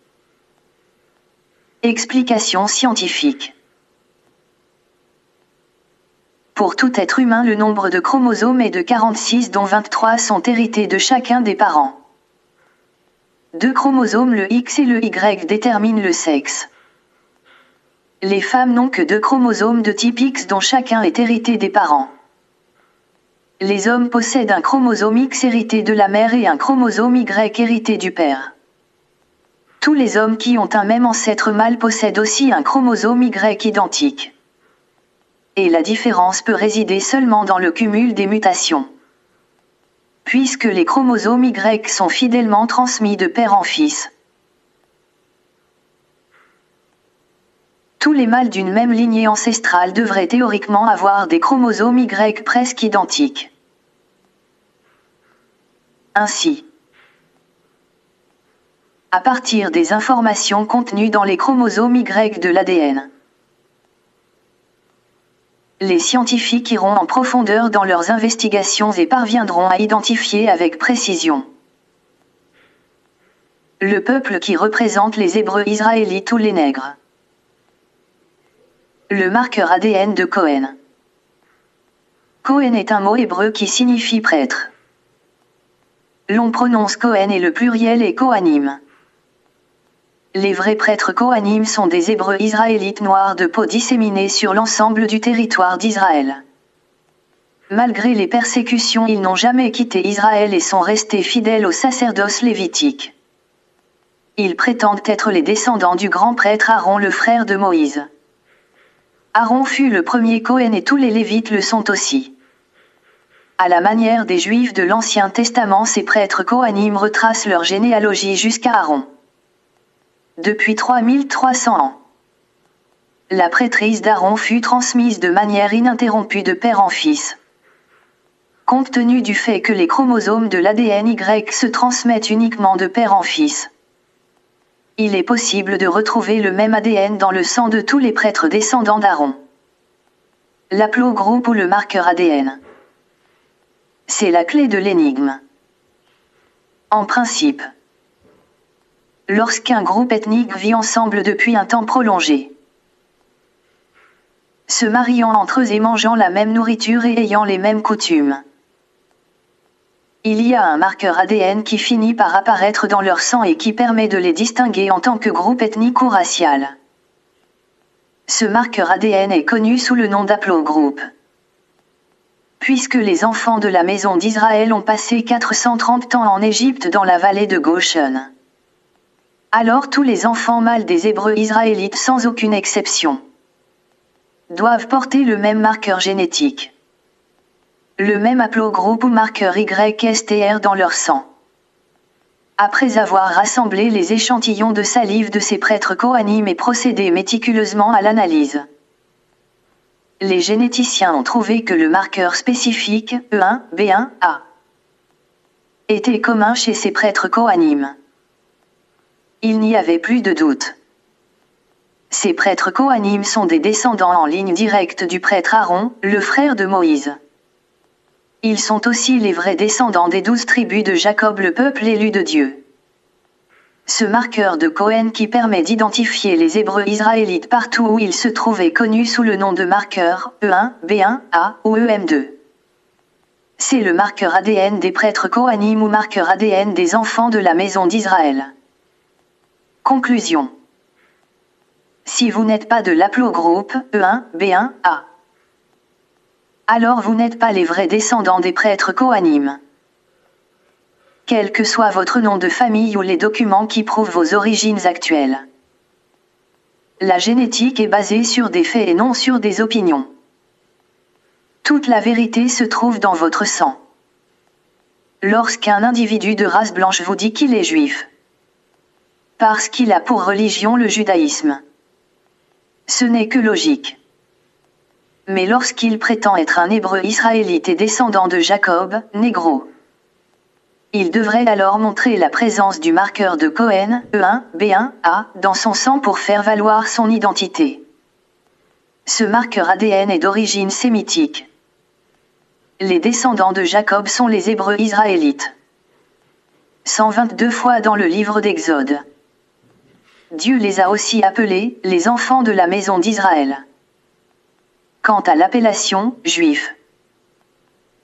Explication scientifique. Pour tout être humain, le nombre de chromosomes est de 46, dont 23 sont hérités de chacun des parents. 2 chromosomes, le X et le Y, déterminent le sexe. Les femmes n'ont que 2 chromosomes de type X dont chacun est hérité des parents. Les hommes possèdent un chromosome X hérité de la mère et un chromosome Y hérité du père. Tous les hommes qui ont un même ancêtre mâle possèdent aussi un chromosome Y identique. Et la différence peut résider seulement dans le cumul des mutations. Puisque les chromosomes Y sont fidèlement transmis de père en fils. Tous les mâles d'une même lignée ancestrale devraient théoriquement avoir des chromosomes Y presque identiques. Ainsi, à partir des informations contenues dans les chromosomes Y de l'ADN, les scientifiques iront en profondeur dans leurs investigations et parviendront à identifier avec précision le peuple qui représente les Hébreux israélites ou les nègres. Le marqueur ADN de Cohen. Cohen est un mot hébreu qui signifie prêtre. L'on prononce Cohen et le pluriel est Kohanim. Les vrais prêtres Kohanim sont des Hébreux israélites noirs de peau disséminés sur l'ensemble du territoire d'Israël. Malgré les persécutions, ils n'ont jamais quitté Israël et sont restés fidèles au sacerdoce lévitique. Ils prétendent être les descendants du grand prêtre Aaron, le frère de Moïse. Aaron fut le premier Cohen et tous les Lévites le sont aussi. À la manière des Juifs de l'Ancien Testament, ces prêtres Kohanim retracent leur généalogie jusqu'à Aaron. Depuis 3300 ans, la prêtrise d'Aaron fut transmise de manière ininterrompue de père en fils. Compte tenu du fait que les chromosomes de l'ADN Y se transmettent uniquement de père en fils, il est possible de retrouver le même ADN dans le sang de tous les prêtres descendants d'Aaron. L'aplogroupe ou le marqueur ADN. C'est la clé de l'énigme. En principe, lorsqu'un groupe ethnique vit ensemble depuis un temps prolongé, se mariant entre eux et mangeant la même nourriture et ayant les mêmes coutumes, il y a un marqueur ADN qui finit par apparaître dans leur sang et qui permet de les distinguer en tant que groupe ethnique ou racial. Ce marqueur ADN est connu sous le nom d'aplogroupe. Puisque les enfants de la maison d'Israël ont passé 430 ans en Égypte dans la vallée de Goshen. Alors tous les enfants mâles des Hébreux israélites sans aucune exception doivent porter le même marqueur génétique. Le même haplogroupe ou marqueur YSTR dans leur sang. Après avoir rassemblé les échantillons de salive de ces prêtres Kohanim et procédé méticuleusement à l'analyse, les généticiens ont trouvé que le marqueur spécifique E1, B1, A était commun chez ces prêtres Kohanim. Il n'y avait plus de doute. Ces prêtres Kohanim sont des descendants en ligne directe du prêtre Aaron, le frère de Moïse. Ils sont aussi les vrais descendants des 12 tribus de Jacob, le peuple élu de Dieu. Ce marqueur de Cohen qui permet d'identifier les Hébreux israélites partout où ils se trouvent est connu sous le nom de marqueur E1, B1, A ou EM2. C'est le marqueur ADN des prêtres Kohanim ou marqueur ADN des enfants de la maison d'Israël. Conclusion. Si vous n'êtes pas de l'aplogroupe E1, B1, A, alors vous n'êtes pas les vrais descendants des prêtres Kohanim. Quel que soit votre nom de famille ou les documents qui prouvent vos origines actuelles. La génétique est basée sur des faits et non sur des opinions. Toute la vérité se trouve dans votre sang. Lorsqu'un individu de race blanche vous dit qu'il est juif, parce qu'il a pour religion le judaïsme, ce n'est que logique. Mais lorsqu'il prétend être un hébreu israélite et descendant de Jacob, négro, il devrait alors montrer la présence du marqueur de Cohen, E1, B1, A, dans son sang pour faire valoir son identité. Ce marqueur ADN est d'origine sémitique. Les descendants de Jacob sont les Hébreux israélites. 122 fois dans le livre d'Exode. Dieu les a aussi appelés, les enfants de la maison d'Israël. Quant à l'appellation, juif,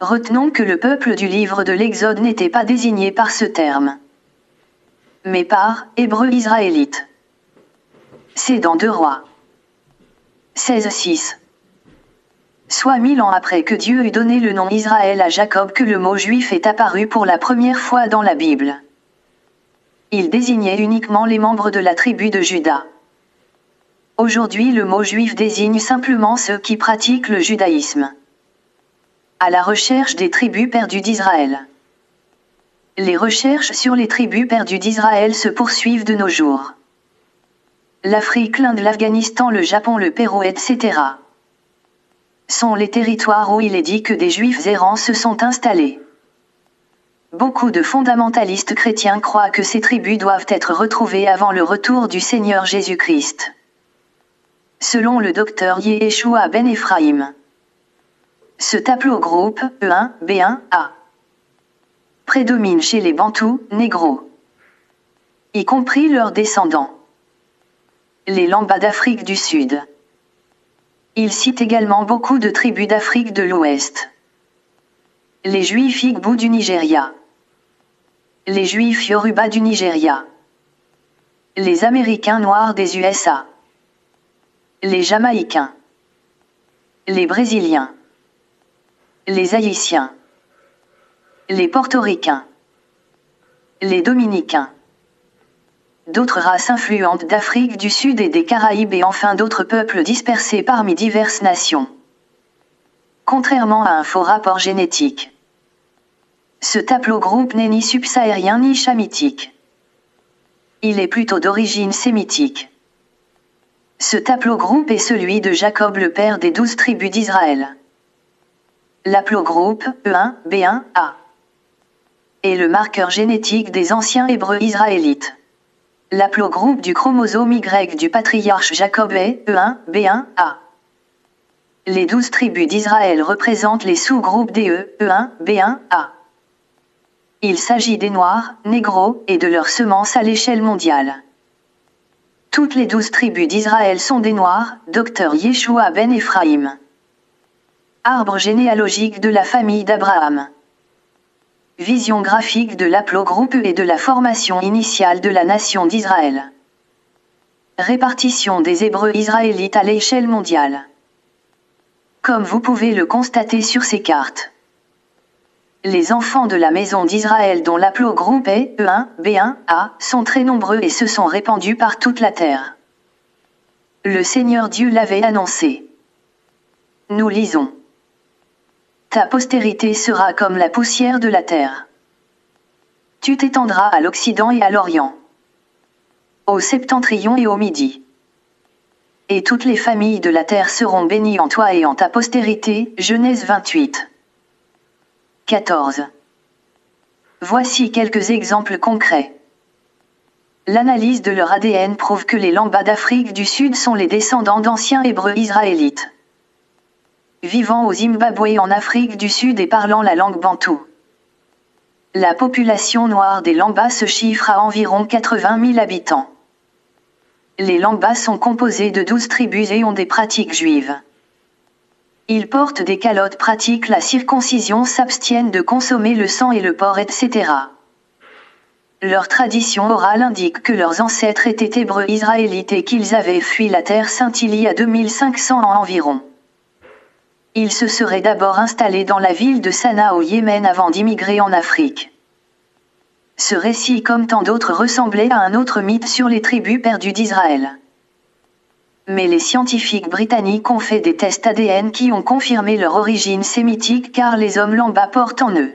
retenons que le peuple du livre de l'Exode n'était pas désigné par ce terme, mais par Hébreux israélite. C'est dans 2 Rois 16:6. Soit 1000 ans après que Dieu eut donné le nom Israël à Jacob que le mot juif est apparu pour la première fois dans la Bible. Il désignait uniquement les membres de la tribu de Juda. Aujourd'hui le mot juif désigne simplement ceux qui pratiquent le judaïsme. À la recherche des tribus perdues d'Israël. Les recherches sur les tribus perdues d'Israël se poursuivent de nos jours. L'Afrique, l'Inde, l'Afghanistan, le Japon, le Pérou, etc. sont les territoires où il est dit que des Juifs errants se sont installés. Beaucoup de fondamentalistes chrétiens croient que ces tribus doivent être retrouvées avant le retour du Seigneur Jésus-Christ. Selon le docteur Yeshua Ben Ephraim, ce haplogroupe E1, B1, A prédomine chez les Bantous, négros, y compris leurs descendants, les Lambas d'Afrique du Sud. Il cite également beaucoup de tribus d'Afrique de l'Ouest. Les Juifs Igbo du Nigeria. Les Juifs Yoruba du Nigeria. Les Américains noirs des USA. Les Jamaïcains. Les Brésiliens. Les Haïtiens. Les Portoricains. Les Dominicains. D'autres races influentes d'Afrique du Sud et des Caraïbes et enfin d'autres peuples dispersés parmi diverses nations. Contrairement à un faux rapport génétique, ce haplogroupe n'est ni subsahérien ni chamitique. Il est plutôt d'origine sémitique. Ce haplogroupe est celui de Jacob, le père des 12 tribus d'Israël. L'haplogroupe E1, B1, A est le marqueur génétique des anciens Hébreux israélites. L'haplogroupe du chromosome Y du patriarche Jacob est E1, B1, A. Les 12 tribus d'Israël représentent les sous-groupes des E1, B1, A. Il s'agit des Noirs, négros, et de leurs semences à l'échelle mondiale. Toutes les 12 tribus d'Israël sont des Noirs, Dr Yeshua Ben Ephraim. Arbre généalogique de la famille d'Abraham. Vision graphique de l'haplogroupe et de la formation initiale de la nation d'Israël. Répartition des Hébreux israélites à l'échelle mondiale. comme vous pouvez le constater sur ces cartes. Les enfants de la maison d'Israël dont l'aplogroupe est E1, B1, A, sont très nombreux et se sont répandus par toute la terre. Le Seigneur Dieu l'avait annoncé. Nous lisons. Ta postérité sera comme la poussière de la terre. Tu t'étendras à l'Occident et à l'Orient, au septentrion et au Midi. Et toutes les familles de la terre seront bénies en toi et en ta postérité. Genèse 28. 14. Voici quelques exemples concrets. L'analyse de leur ADN prouve que les Lambas d'Afrique du Sud sont les descendants d'anciens Hébreux israélites, vivant au Zimbabwe en Afrique du Sud et parlant la langue bantou. La population noire des Lambas se chiffre à environ 80 000 habitants. Les Lambas sont composés de 12 tribus et ont des pratiques juives. Ils portent des calottes, pratiquent la circoncision, s'abstiennent de consommer le sang et le porc, etc. Leur tradition orale indique que leurs ancêtres étaient hébreux israélites et qu'ils avaient fui la terre sainte il y a 2500 ans environ. Ils se seraient d'abord installés dans la ville de Sanaa au Yémen avant d'immigrer en Afrique. Ce récit, comme tant d'autres, ressemblait à un autre mythe sur les tribus perdues d'Israël. Mais les scientifiques britanniques ont fait des tests ADN qui ont confirmé leur origine sémitique car les hommes Lambas portent en eux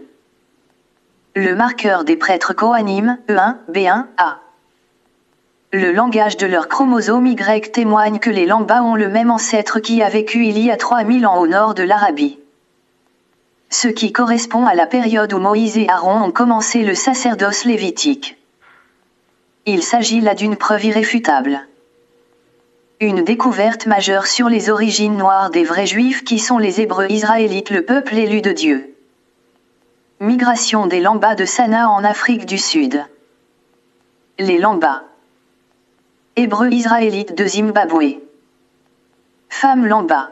le marqueur des prêtres Kohanim, E1, B1, A. Le langage de leur chromosome Y témoigne que les Lambas ont le même ancêtre qui a vécu il y a 3000 ans au nord de l'Arabie. Ce qui correspond à la période où Moïse et Aaron ont commencé le sacerdoce lévitique. Il s'agit là d'une preuve irréfutable. Une découverte majeure sur les origines noires des vrais Juifs qui sont les Hébreux israélites, le peuple élu de Dieu. Migration des Lambas de Sanaa en Afrique du Sud. Les Lambas. Hébreux israélites de Zimbabwe. Femmes Lambas.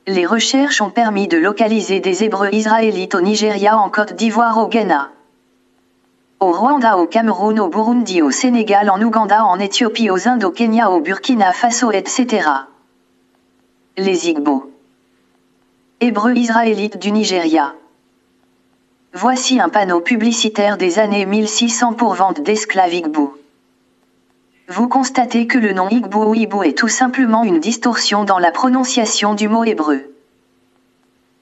Les recherches ont permis de localiser des Hébreux israélites au Nigeria, en Côte d'Ivoire, au Ghana, au Rwanda, au Cameroun, au Burundi, au Sénégal, en Ouganda, en Éthiopie, aux Indes, au Kenya, au Burkina Faso, etc. Les Igbo. Hébreux israélites du Nigeria. Voici un panneau publicitaire des années 1600 pour vente d'esclaves Igbo. Vous constatez que le nom Igbo ou Ibo est tout simplement une distorsion dans la prononciation du mot hébreu.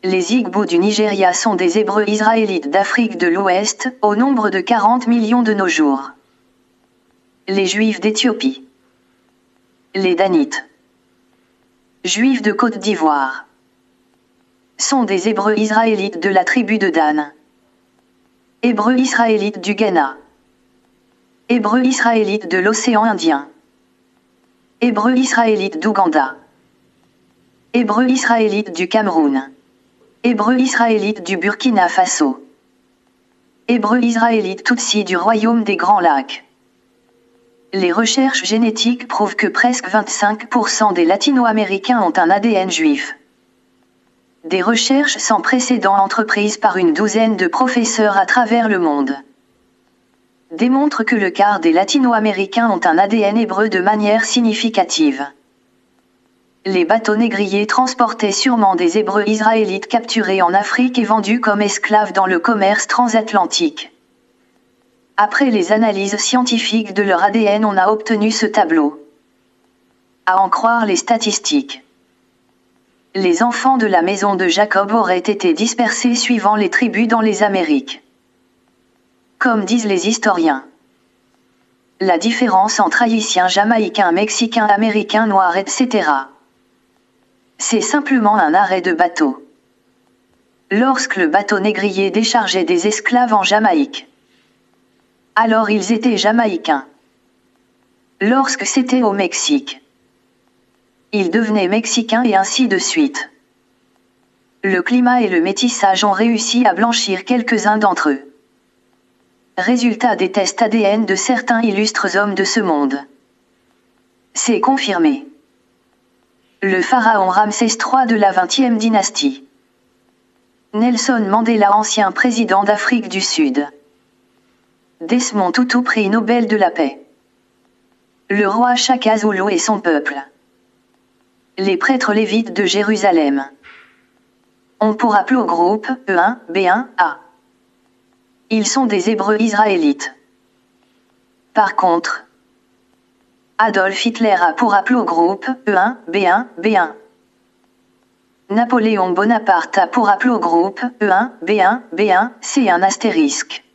Les Igbo du Nigeria sont des Hébreux israélites d'Afrique de l'Ouest, au nombre de 40 millions de nos jours. Les Juifs d'Éthiopie. Les Danites. Juifs de Côte d'Ivoire. Sont des Hébreux israélites de la tribu de Dan. Hébreux israélites du Ghana. Hébreux israélites de l'océan Indien. Hébreux israélites d'Ouganda. Hébreux israélites du Cameroun. Hébreux israélites du Burkina Faso. Hébreux israélites Tutsi du royaume des Grands Lacs. Les recherches génétiques prouvent que presque 25% des latino-américains ont un ADN juif. Des recherches sans précédent entreprises par une douzaine de professeurs à travers le monde démontrent que le quart des latino-américains ont un ADN hébreu de manière significative. Les bateaux négriers transportaient sûrement des Hébreux israélites capturés en Afrique et vendus comme esclaves dans le commerce transatlantique. Après les analyses scientifiques de leur ADN, on a obtenu ce tableau. À en croire les statistiques. Les enfants de la maison de Jacob auraient été dispersés suivant les tribus dans les Amériques. Comme disent les historiens. La différence entre haïtiens, jamaïcains, mexicains, américains, noirs, etc. C'est simplement un arrêt de bateau. Lorsque le bateau négrier déchargeait des esclaves en Jamaïque, alors ils étaient jamaïcains. Lorsque c'était au Mexique, ils devenaient mexicains et ainsi de suite. Le climat et le métissage ont réussi à blanchir quelques-uns d'entre eux. Résultat des tests ADN de certains illustres hommes de ce monde. C'est confirmé. Le pharaon Ramsès III de la 20e dynastie. Nelson Mandela, ancien président d'Afrique du Sud. Desmond Tutu, prix Nobel de la paix. Le roi Shaka Zulu et son peuple. Les prêtres lévites de Jérusalem. On pour haplogroupe E1, B1, A. Ils sont des Hébreux israélites. Par contre, Adolf Hitler a pour haplogroupe E1, B1, B1. Napoléon Bonaparte a pour haplogroupe E1, B1, B1, C1 astérisque.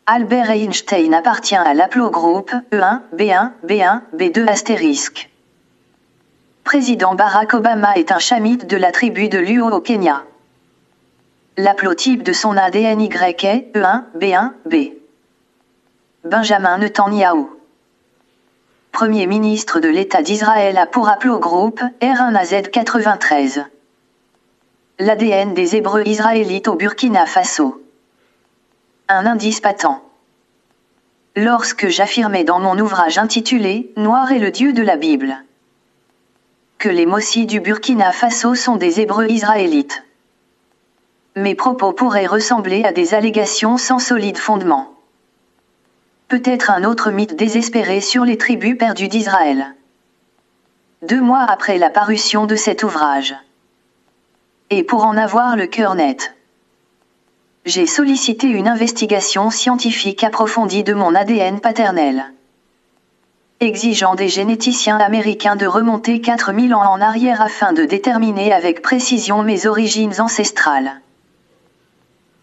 Albert Einstein appartient à l'haplogroupe E1, B1, B1, B2 astérisque. Président Barack Obama est un chamite de la tribu de Luo au Kenya. L'haplotype de son ADN Y est E1, B1, B. Benjamin Netanyahou, Premier ministre de l'État d'Israël, a pour haplogroupe R1AZ93. L'ADN des Hébreux israélites au Burkina Faso. Un indice patent. Lorsque j'affirmais dans mon ouvrage intitulé « Noir est le Dieu de la Bible » que les Mossis du Burkina Faso sont des Hébreux israélites, mes propos pourraient ressembler à des allégations sans solide fondement. Peut-être un autre mythe désespéré sur les tribus perdues d'Israël. 2 mois après la parution de cet ouvrage, et pour en avoir le cœur net, j'ai sollicité une investigation scientifique approfondie de mon ADN paternel, exigeant des généticiens américains de remonter 4000 ans en arrière afin de déterminer avec précision mes origines ancestrales.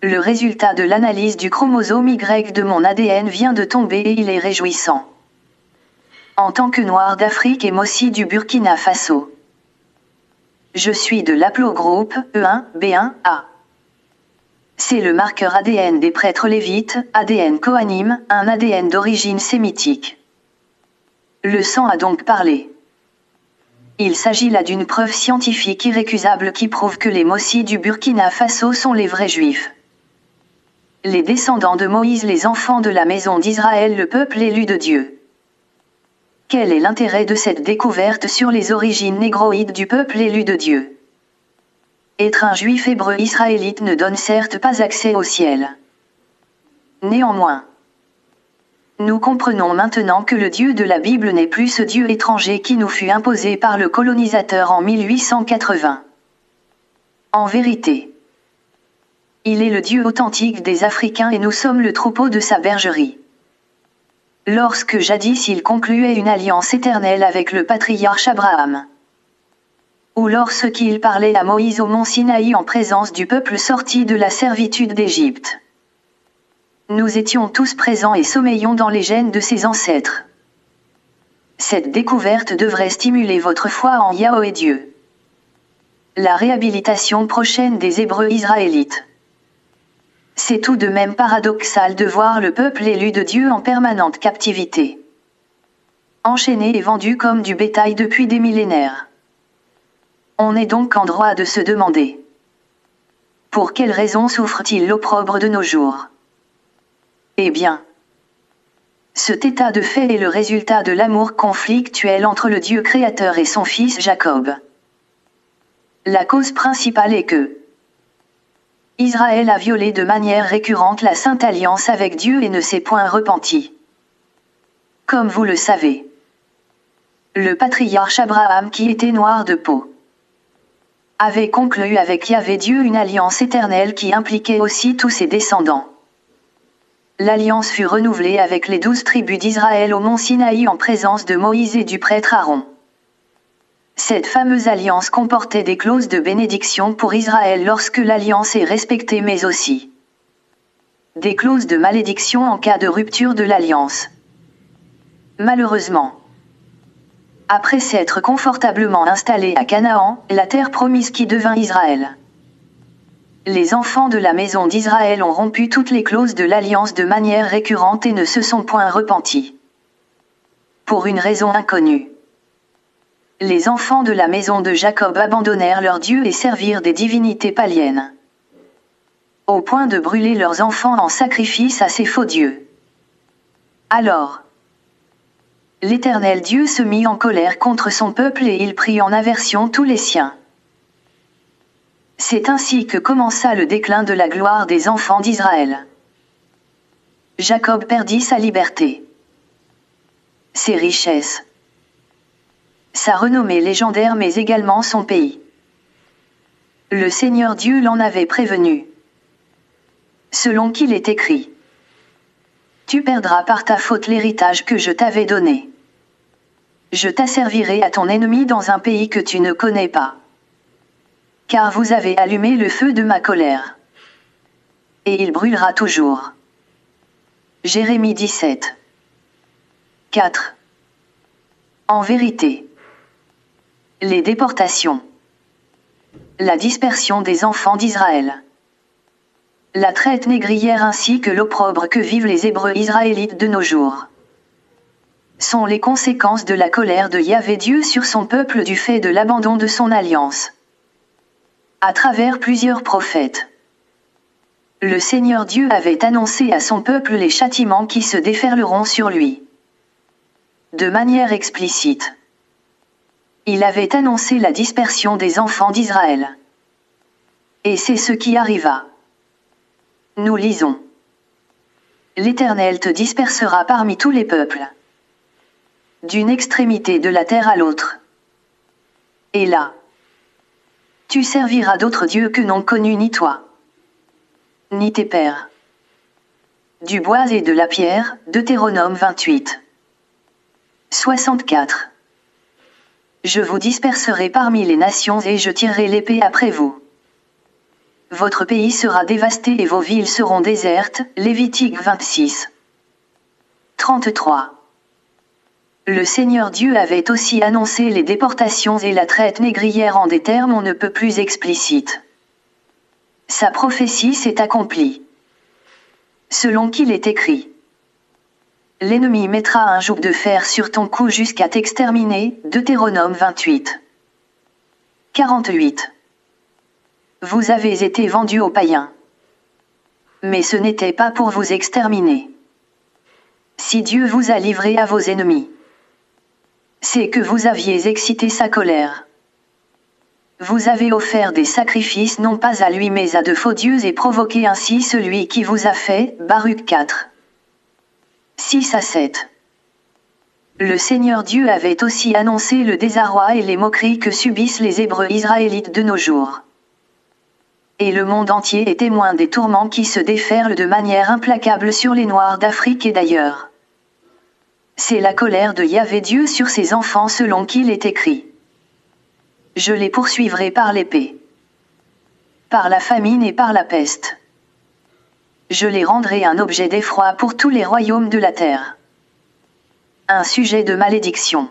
Le résultat de l'analyse du chromosome Y de mon ADN vient de tomber et il est réjouissant. En tant que Noir d'Afrique et Mossi du Burkina Faso, je suis de l'haplogroupe E1, B1, A. C'est le marqueur ADN des prêtres lévites, ADN Kohanim, un ADN d'origine sémitique. Le sang a donc parlé. Il s'agit là d'une preuve scientifique irrécusable qui prouve que les Mossis du Burkina Faso sont les vrais Juifs. Les descendants de Moïse, les enfants de la maison d'Israël, le peuple élu de Dieu. Quel est l'intérêt de cette découverte sur les origines négroïdes du peuple élu de Dieu? Être un juif hébreu israélite ne donne certes pas accès au ciel. Néanmoins, nous comprenons maintenant que le Dieu de la Bible n'est plus ce Dieu étranger qui nous fut imposé par le colonisateur en 1880. En vérité, il est le Dieu authentique des Africains et nous sommes le troupeau de sa bergerie. Lorsque jadis il concluait une alliance éternelle avec le patriarche Abraham, ou lorsqu'il parlait à Moïse au mont Sinaï en présence du peuple sorti de la servitude d'Égypte, nous étions tous présents et sommeillions dans les gènes de ses ancêtres. Cette découverte devrait stimuler votre foi en Yahweh Dieu. La réhabilitation prochaine des Hébreux israélites. C'est tout de même paradoxal de voir le peuple élu de Dieu en permanente captivité, enchaîné et vendu comme du bétail depuis des millénaires. On est donc en droit de se demander: pour quelles raisons souffre-t-il l'opprobre de nos jours? Eh bien, cet état de fait est le résultat de l'amour conflictuel entre le Dieu créateur et son fils Jacob. La cause principale est que Israël a violé de manière récurrente la Sainte Alliance avec Dieu et ne s'est point repenti. Comme vous le savez, le patriarche Abraham, qui était noir de peau, avait conclu avec Yahvé Dieu une alliance éternelle qui impliquait aussi tous ses descendants. L'alliance fut renouvelée avec les 12 tribus d'Israël au mont Sinaï en présence de Moïse et du prêtre Aaron. Cette fameuse alliance comportait des clauses de bénédiction pour Israël lorsque l'alliance est respectée, mais aussi des clauses de malédiction en cas de rupture de l'alliance. Malheureusement, après s'être confortablement installés à Canaan, la terre promise qui devint Israël, les enfants de la maison d'Israël ont rompu toutes les clauses de l'alliance de manière récurrente et ne se sont point repentis. Pour une raison inconnue, les enfants de la maison de Jacob abandonnèrent leur Dieu et servirent des divinités païennes, au point de brûler leurs enfants en sacrifice à ces faux dieux. Alors, l'Éternel Dieu se mit en colère contre son peuple et il prit en aversion tous les siens. C'est ainsi que commença le déclin de la gloire des enfants d'Israël. Jacob perdit sa liberté, ses richesses, sa renommée légendaire mais également son pays. Le Seigneur Dieu l'en avait prévenu. Selon qu'il est écrit. Tu perdras par ta faute l'héritage que je t'avais donné. Je t'asservirai à ton ennemi dans un pays que tu ne connais pas. Car vous avez allumé le feu de ma colère. Et il brûlera toujours. Jérémie 17. 4. En vérité. Les déportations. La dispersion des enfants d'Israël. La traite négrière ainsi que l'opprobre que vivent les Hébreux israélites de nos jours sont les conséquences de la colère de Yahvé Dieu sur son peuple du fait de l'abandon de son alliance. À travers plusieurs prophètes, le Seigneur Dieu avait annoncé à son peuple les châtiments qui se déferleront sur lui. De manière explicite, il avait annoncé la dispersion des enfants d'Israël. Et c'est ce qui arriva. Nous lisons. L'Éternel te dispersera parmi tous les peuples, d'une extrémité de la terre à l'autre. Et là, tu serviras d'autres dieux que n'ont connus ni toi, ni tes pères. Du bois et de la pierre, Deutéronome 28. 64. Je vous disperserai parmi les nations et je tirerai l'épée après vous. Votre pays sera dévasté et vos villes seront désertes. Lévitique 26. 33. Le Seigneur Dieu avait aussi annoncé les déportations et la traite négrière en des termes on ne peut plus explicites. Sa prophétie s'est accomplie. Selon qu'il est écrit. L'ennemi mettra un joug de fer sur ton cou jusqu'à t'exterminer. Deutéronome 28. 48. Vous avez été vendus aux païens. Mais ce n'était pas pour vous exterminer. Si Dieu vous a livré à vos ennemis, c'est que vous aviez excité sa colère. Vous avez offert des sacrifices non pas à lui mais à de faux dieux et provoqué ainsi celui qui vous a fait. Baruch 4. 6 à 7. Le Seigneur Dieu avait aussi annoncé le désarroi et les moqueries que subissent les Hébreux israélites de nos jours. Et le monde entier est témoin des tourments qui se déferlent de manière implacable sur les Noirs d'Afrique et d'ailleurs. C'est la colère de Yahvé Dieu sur ses enfants selon qu'il est écrit. Je les poursuivrai par l'épée, par la famine et par la peste. Je les rendrai un objet d'effroi pour tous les royaumes de la terre. Un sujet de malédiction,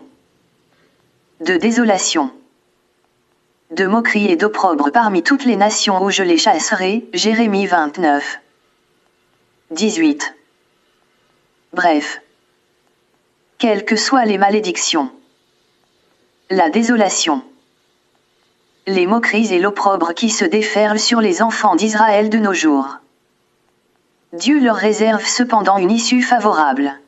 de désolation, de moquerie et d'opprobre parmi toutes les nations où je les chasserai. Jérémie 29. 18. Bref. Quelles que soient les malédictions, la désolation, les moqueries et l'opprobre qui se déferlent sur les enfants d'Israël de nos jours, Dieu leur réserve cependant une issue favorable.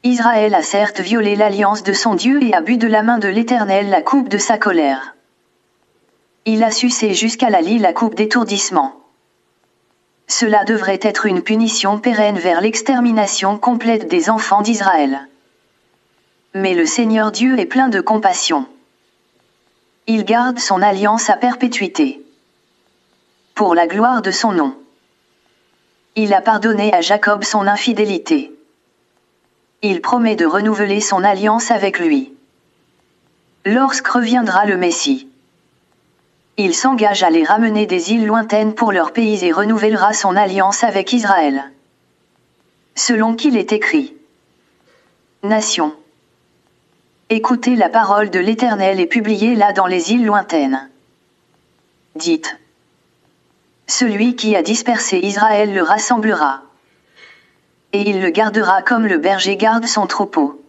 Israël a certes violé l'alliance de son Dieu et a bu de la main de l'Éternel la coupe de sa colère. Il a sucé jusqu'à la lie la coupe d'étourdissement. Cela devrait être une punition pérenne vers l'extermination complète des enfants d'Israël. Mais le Seigneur Dieu est plein de compassion. Il garde son alliance à perpétuité. Pour la gloire de son nom. Il a pardonné à Jacob son infidélité. Il promet de renouveler son alliance avec lui. Lorsque reviendra le Messie, il s'engage à les ramener des îles lointaines pour leur pays et renouvellera son alliance avec Israël. Selon qu'il est écrit. Nation. Écoutez la parole de l'Éternel et publiez-la dans les îles lointaines. Dites. Celui qui a dispersé Israël le rassemblera. Et il le gardera comme le berger garde son troupeau.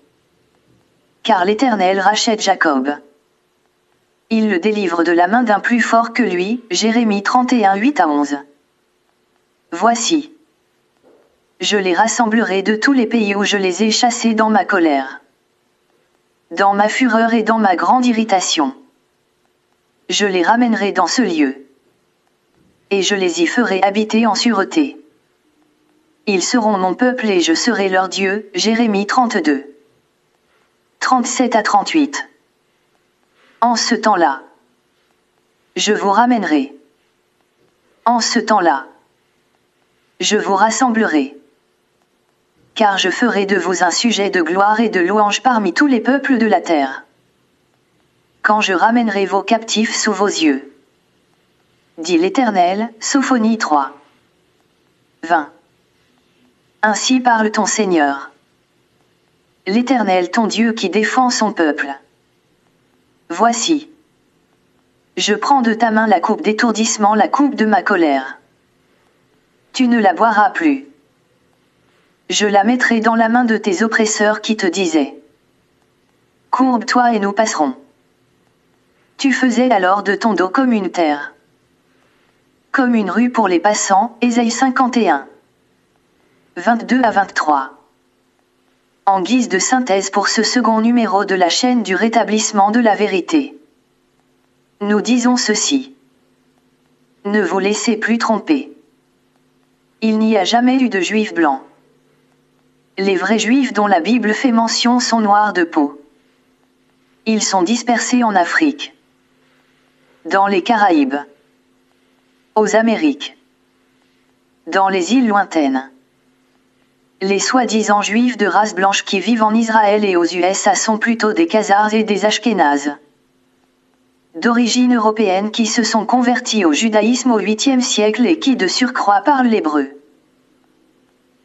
Car l'Éternel rachète Jacob. Il le délivre de la main d'un plus fort que lui. Jérémie 31, 8 à 11. Voici. Je les rassemblerai de tous les pays où je les ai chassés dans ma colère, dans ma fureur et dans ma grande irritation. Je les ramènerai dans ce lieu. Et je les y ferai habiter en sûreté. Ils seront mon peuple et je serai leur Dieu. Jérémie 32. 37 à 38. En ce temps-là, je vous ramènerai. En ce temps-là, je vous rassemblerai. Car je ferai de vous un sujet de gloire et de louange parmi tous les peuples de la terre. Quand je ramènerai vos captifs sous vos yeux. Dit l'Éternel, Sophonie 3. 20. Ainsi parle ton Seigneur. L'Éternel ton Dieu qui défend son peuple. Voici. Je prends de ta main la coupe d'étourdissement, la coupe de ma colère. Tu ne la boiras plus. Je la mettrai dans la main de tes oppresseurs qui te disaient. Courbe-toi et nous passerons. Tu faisais alors de ton dos comme une terre. Comme une rue pour les passants, Ésaïe 51. 22 à 23. En guise de synthèse pour ce second numéro de la chaîne du rétablissement de la vérité. Nous disons ceci. Ne vous laissez plus tromper. Il n'y a jamais eu de juifs blancs. Les vrais juifs dont la Bible fait mention sont noirs de peau. Ils sont dispersés en Afrique, dans les Caraïbes, aux Amériques, dans les îles lointaines. Les soi-disant juifs de race blanche qui vivent en Israël et aux USA sont plutôt des Khazars et des Ashkénazes, d'origine européenne qui se sont convertis au judaïsme au 8e siècle et qui de surcroît parlent l'hébreu.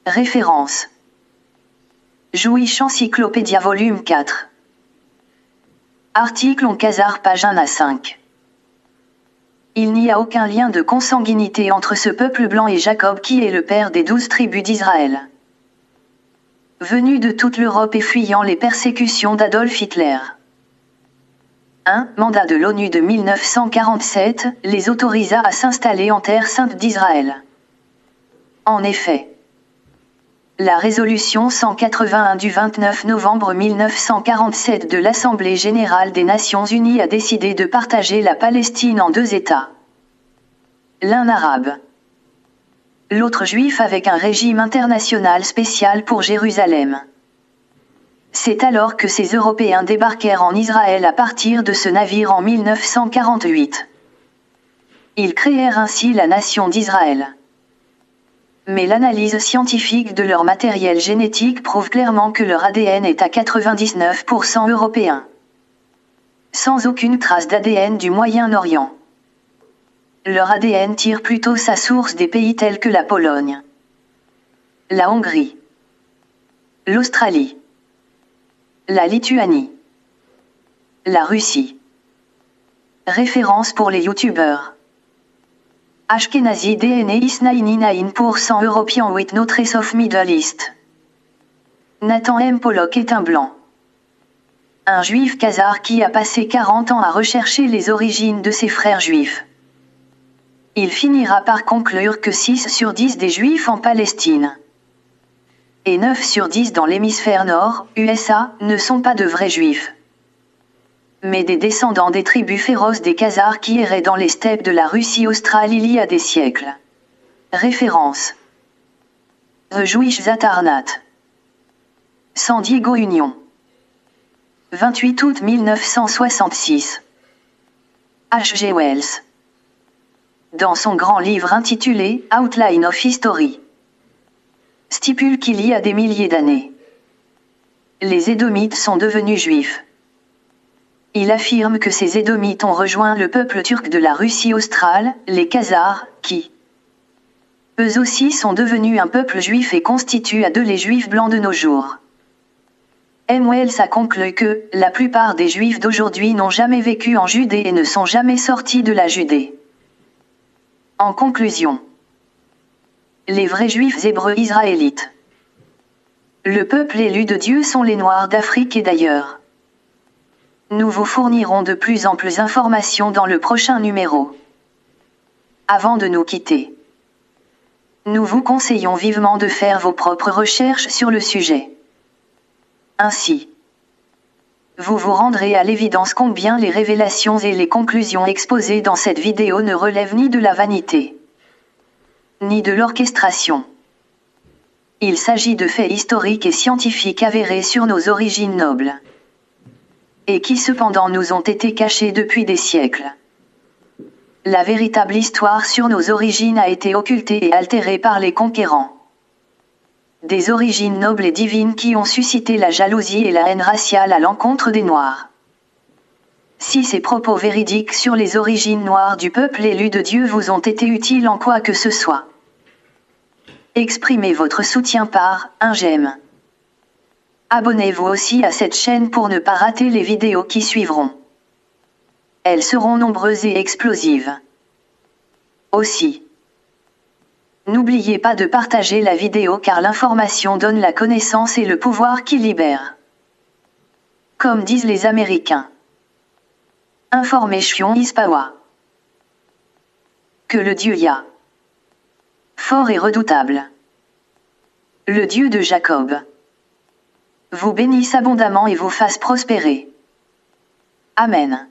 Référence. Jewish Encyclopédia volume 4. Article en Khazar page 1 à 5. Il n'y a aucun lien de consanguinité entre ce peuple blanc et Jacob qui est le père des 12 tribus d'Israël. Venu de toute l'Europe et fuyant les persécutions d'Adolf Hitler. 1. Mandat de l'ONU de 1947, les autorisa à s'installer en terre sainte d'Israël. En effet, la résolution 181 du 29 novembre 1947 de l'Assemblée générale des Nations unies a décidé de partager la Palestine en 2 États. L'un arabe, l'autre juif avec un régime international spécial pour Jérusalem. C'est alors que ces Européens débarquèrent en Israël à partir de ce navire en 1948. Ils créèrent ainsi la nation d'Israël. Mais l'analyse scientifique de leur matériel génétique prouve clairement que leur ADN est à 99% européen. Sans aucune trace d'ADN du Moyen-Orient. Leur ADN tire plutôt sa source des pays tels que la Pologne, la Hongrie, l'Australie, la Lituanie, la Russie. Référence pour les youtubeurs. Ashkenazi DNA is 99% European with no trace of Middle East. Nathan M. Pollock est un blanc. Un juif khazar qui a passé 40 ans à rechercher les origines de ses frères juifs. Il finira par conclure que 6 sur 10 des juifs en Palestine et 9 sur 10 dans l'hémisphère nord, USA, ne sont pas de vrais juifs, mais des descendants des tribus féroces des Khazars qui erraient dans les steppes de la Russie australe il y a des siècles. Référence. The Jewish That Are Not. San Diego Union. 28 août 1966. H.G. Wells. Dans son grand livre intitulé « Outline of History », stipule qu'il y a des milliers d'années, les Édomites sont devenus juifs. Il affirme que ces Édomites ont rejoint le peuple turc de la Russie australe, les Khazars, qui, eux aussi sont devenus un peuple juif et constituent à d'eux les Juifs blancs de nos jours. M. Wells a conclu que « la plupart des Juifs d'aujourd'hui n'ont jamais vécu en Judée et ne sont jamais sortis de la Judée ». En conclusion, les vrais Juifs hébreux israélites, le peuple élu de Dieu sont les Noirs d'Afrique et d'ailleurs. Nous vous fournirons de plus amples informations dans le prochain numéro. Avant de nous quitter, nous vous conseillons vivement de faire vos propres recherches sur le sujet. Ainsi, vous vous rendrez à l'évidence combien les révélations et les conclusions exposées dans cette vidéo ne relèvent ni de la vanité, ni de l'orchestration. Il s'agit de faits historiques et scientifiques avérés sur nos origines nobles. et qui cependant nous ont été cachés depuis des siècles. La véritable histoire sur nos origines a été occultée et altérée par les conquérants. Des origines nobles et divines qui ont suscité la jalousie et la haine raciale à l'encontre des Noirs. Si ces propos véridiques sur les origines noires du peuple élu de Dieu vous ont été utiles en quoi que ce soit, exprimez votre soutien par un j'aime. Abonnez-vous aussi à cette chaîne pour ne pas rater les vidéos qui suivront. Elles seront nombreuses et explosives. Aussi, n'oubliez pas de partager la vidéo car l'information donne la connaissance et le pouvoir qui libère. Comme disent les Américains. Information is power. Que le Dieu Yah, fort et redoutable, le Dieu de Jacob, vous bénisse abondamment et vous fasse prospérer. Amen.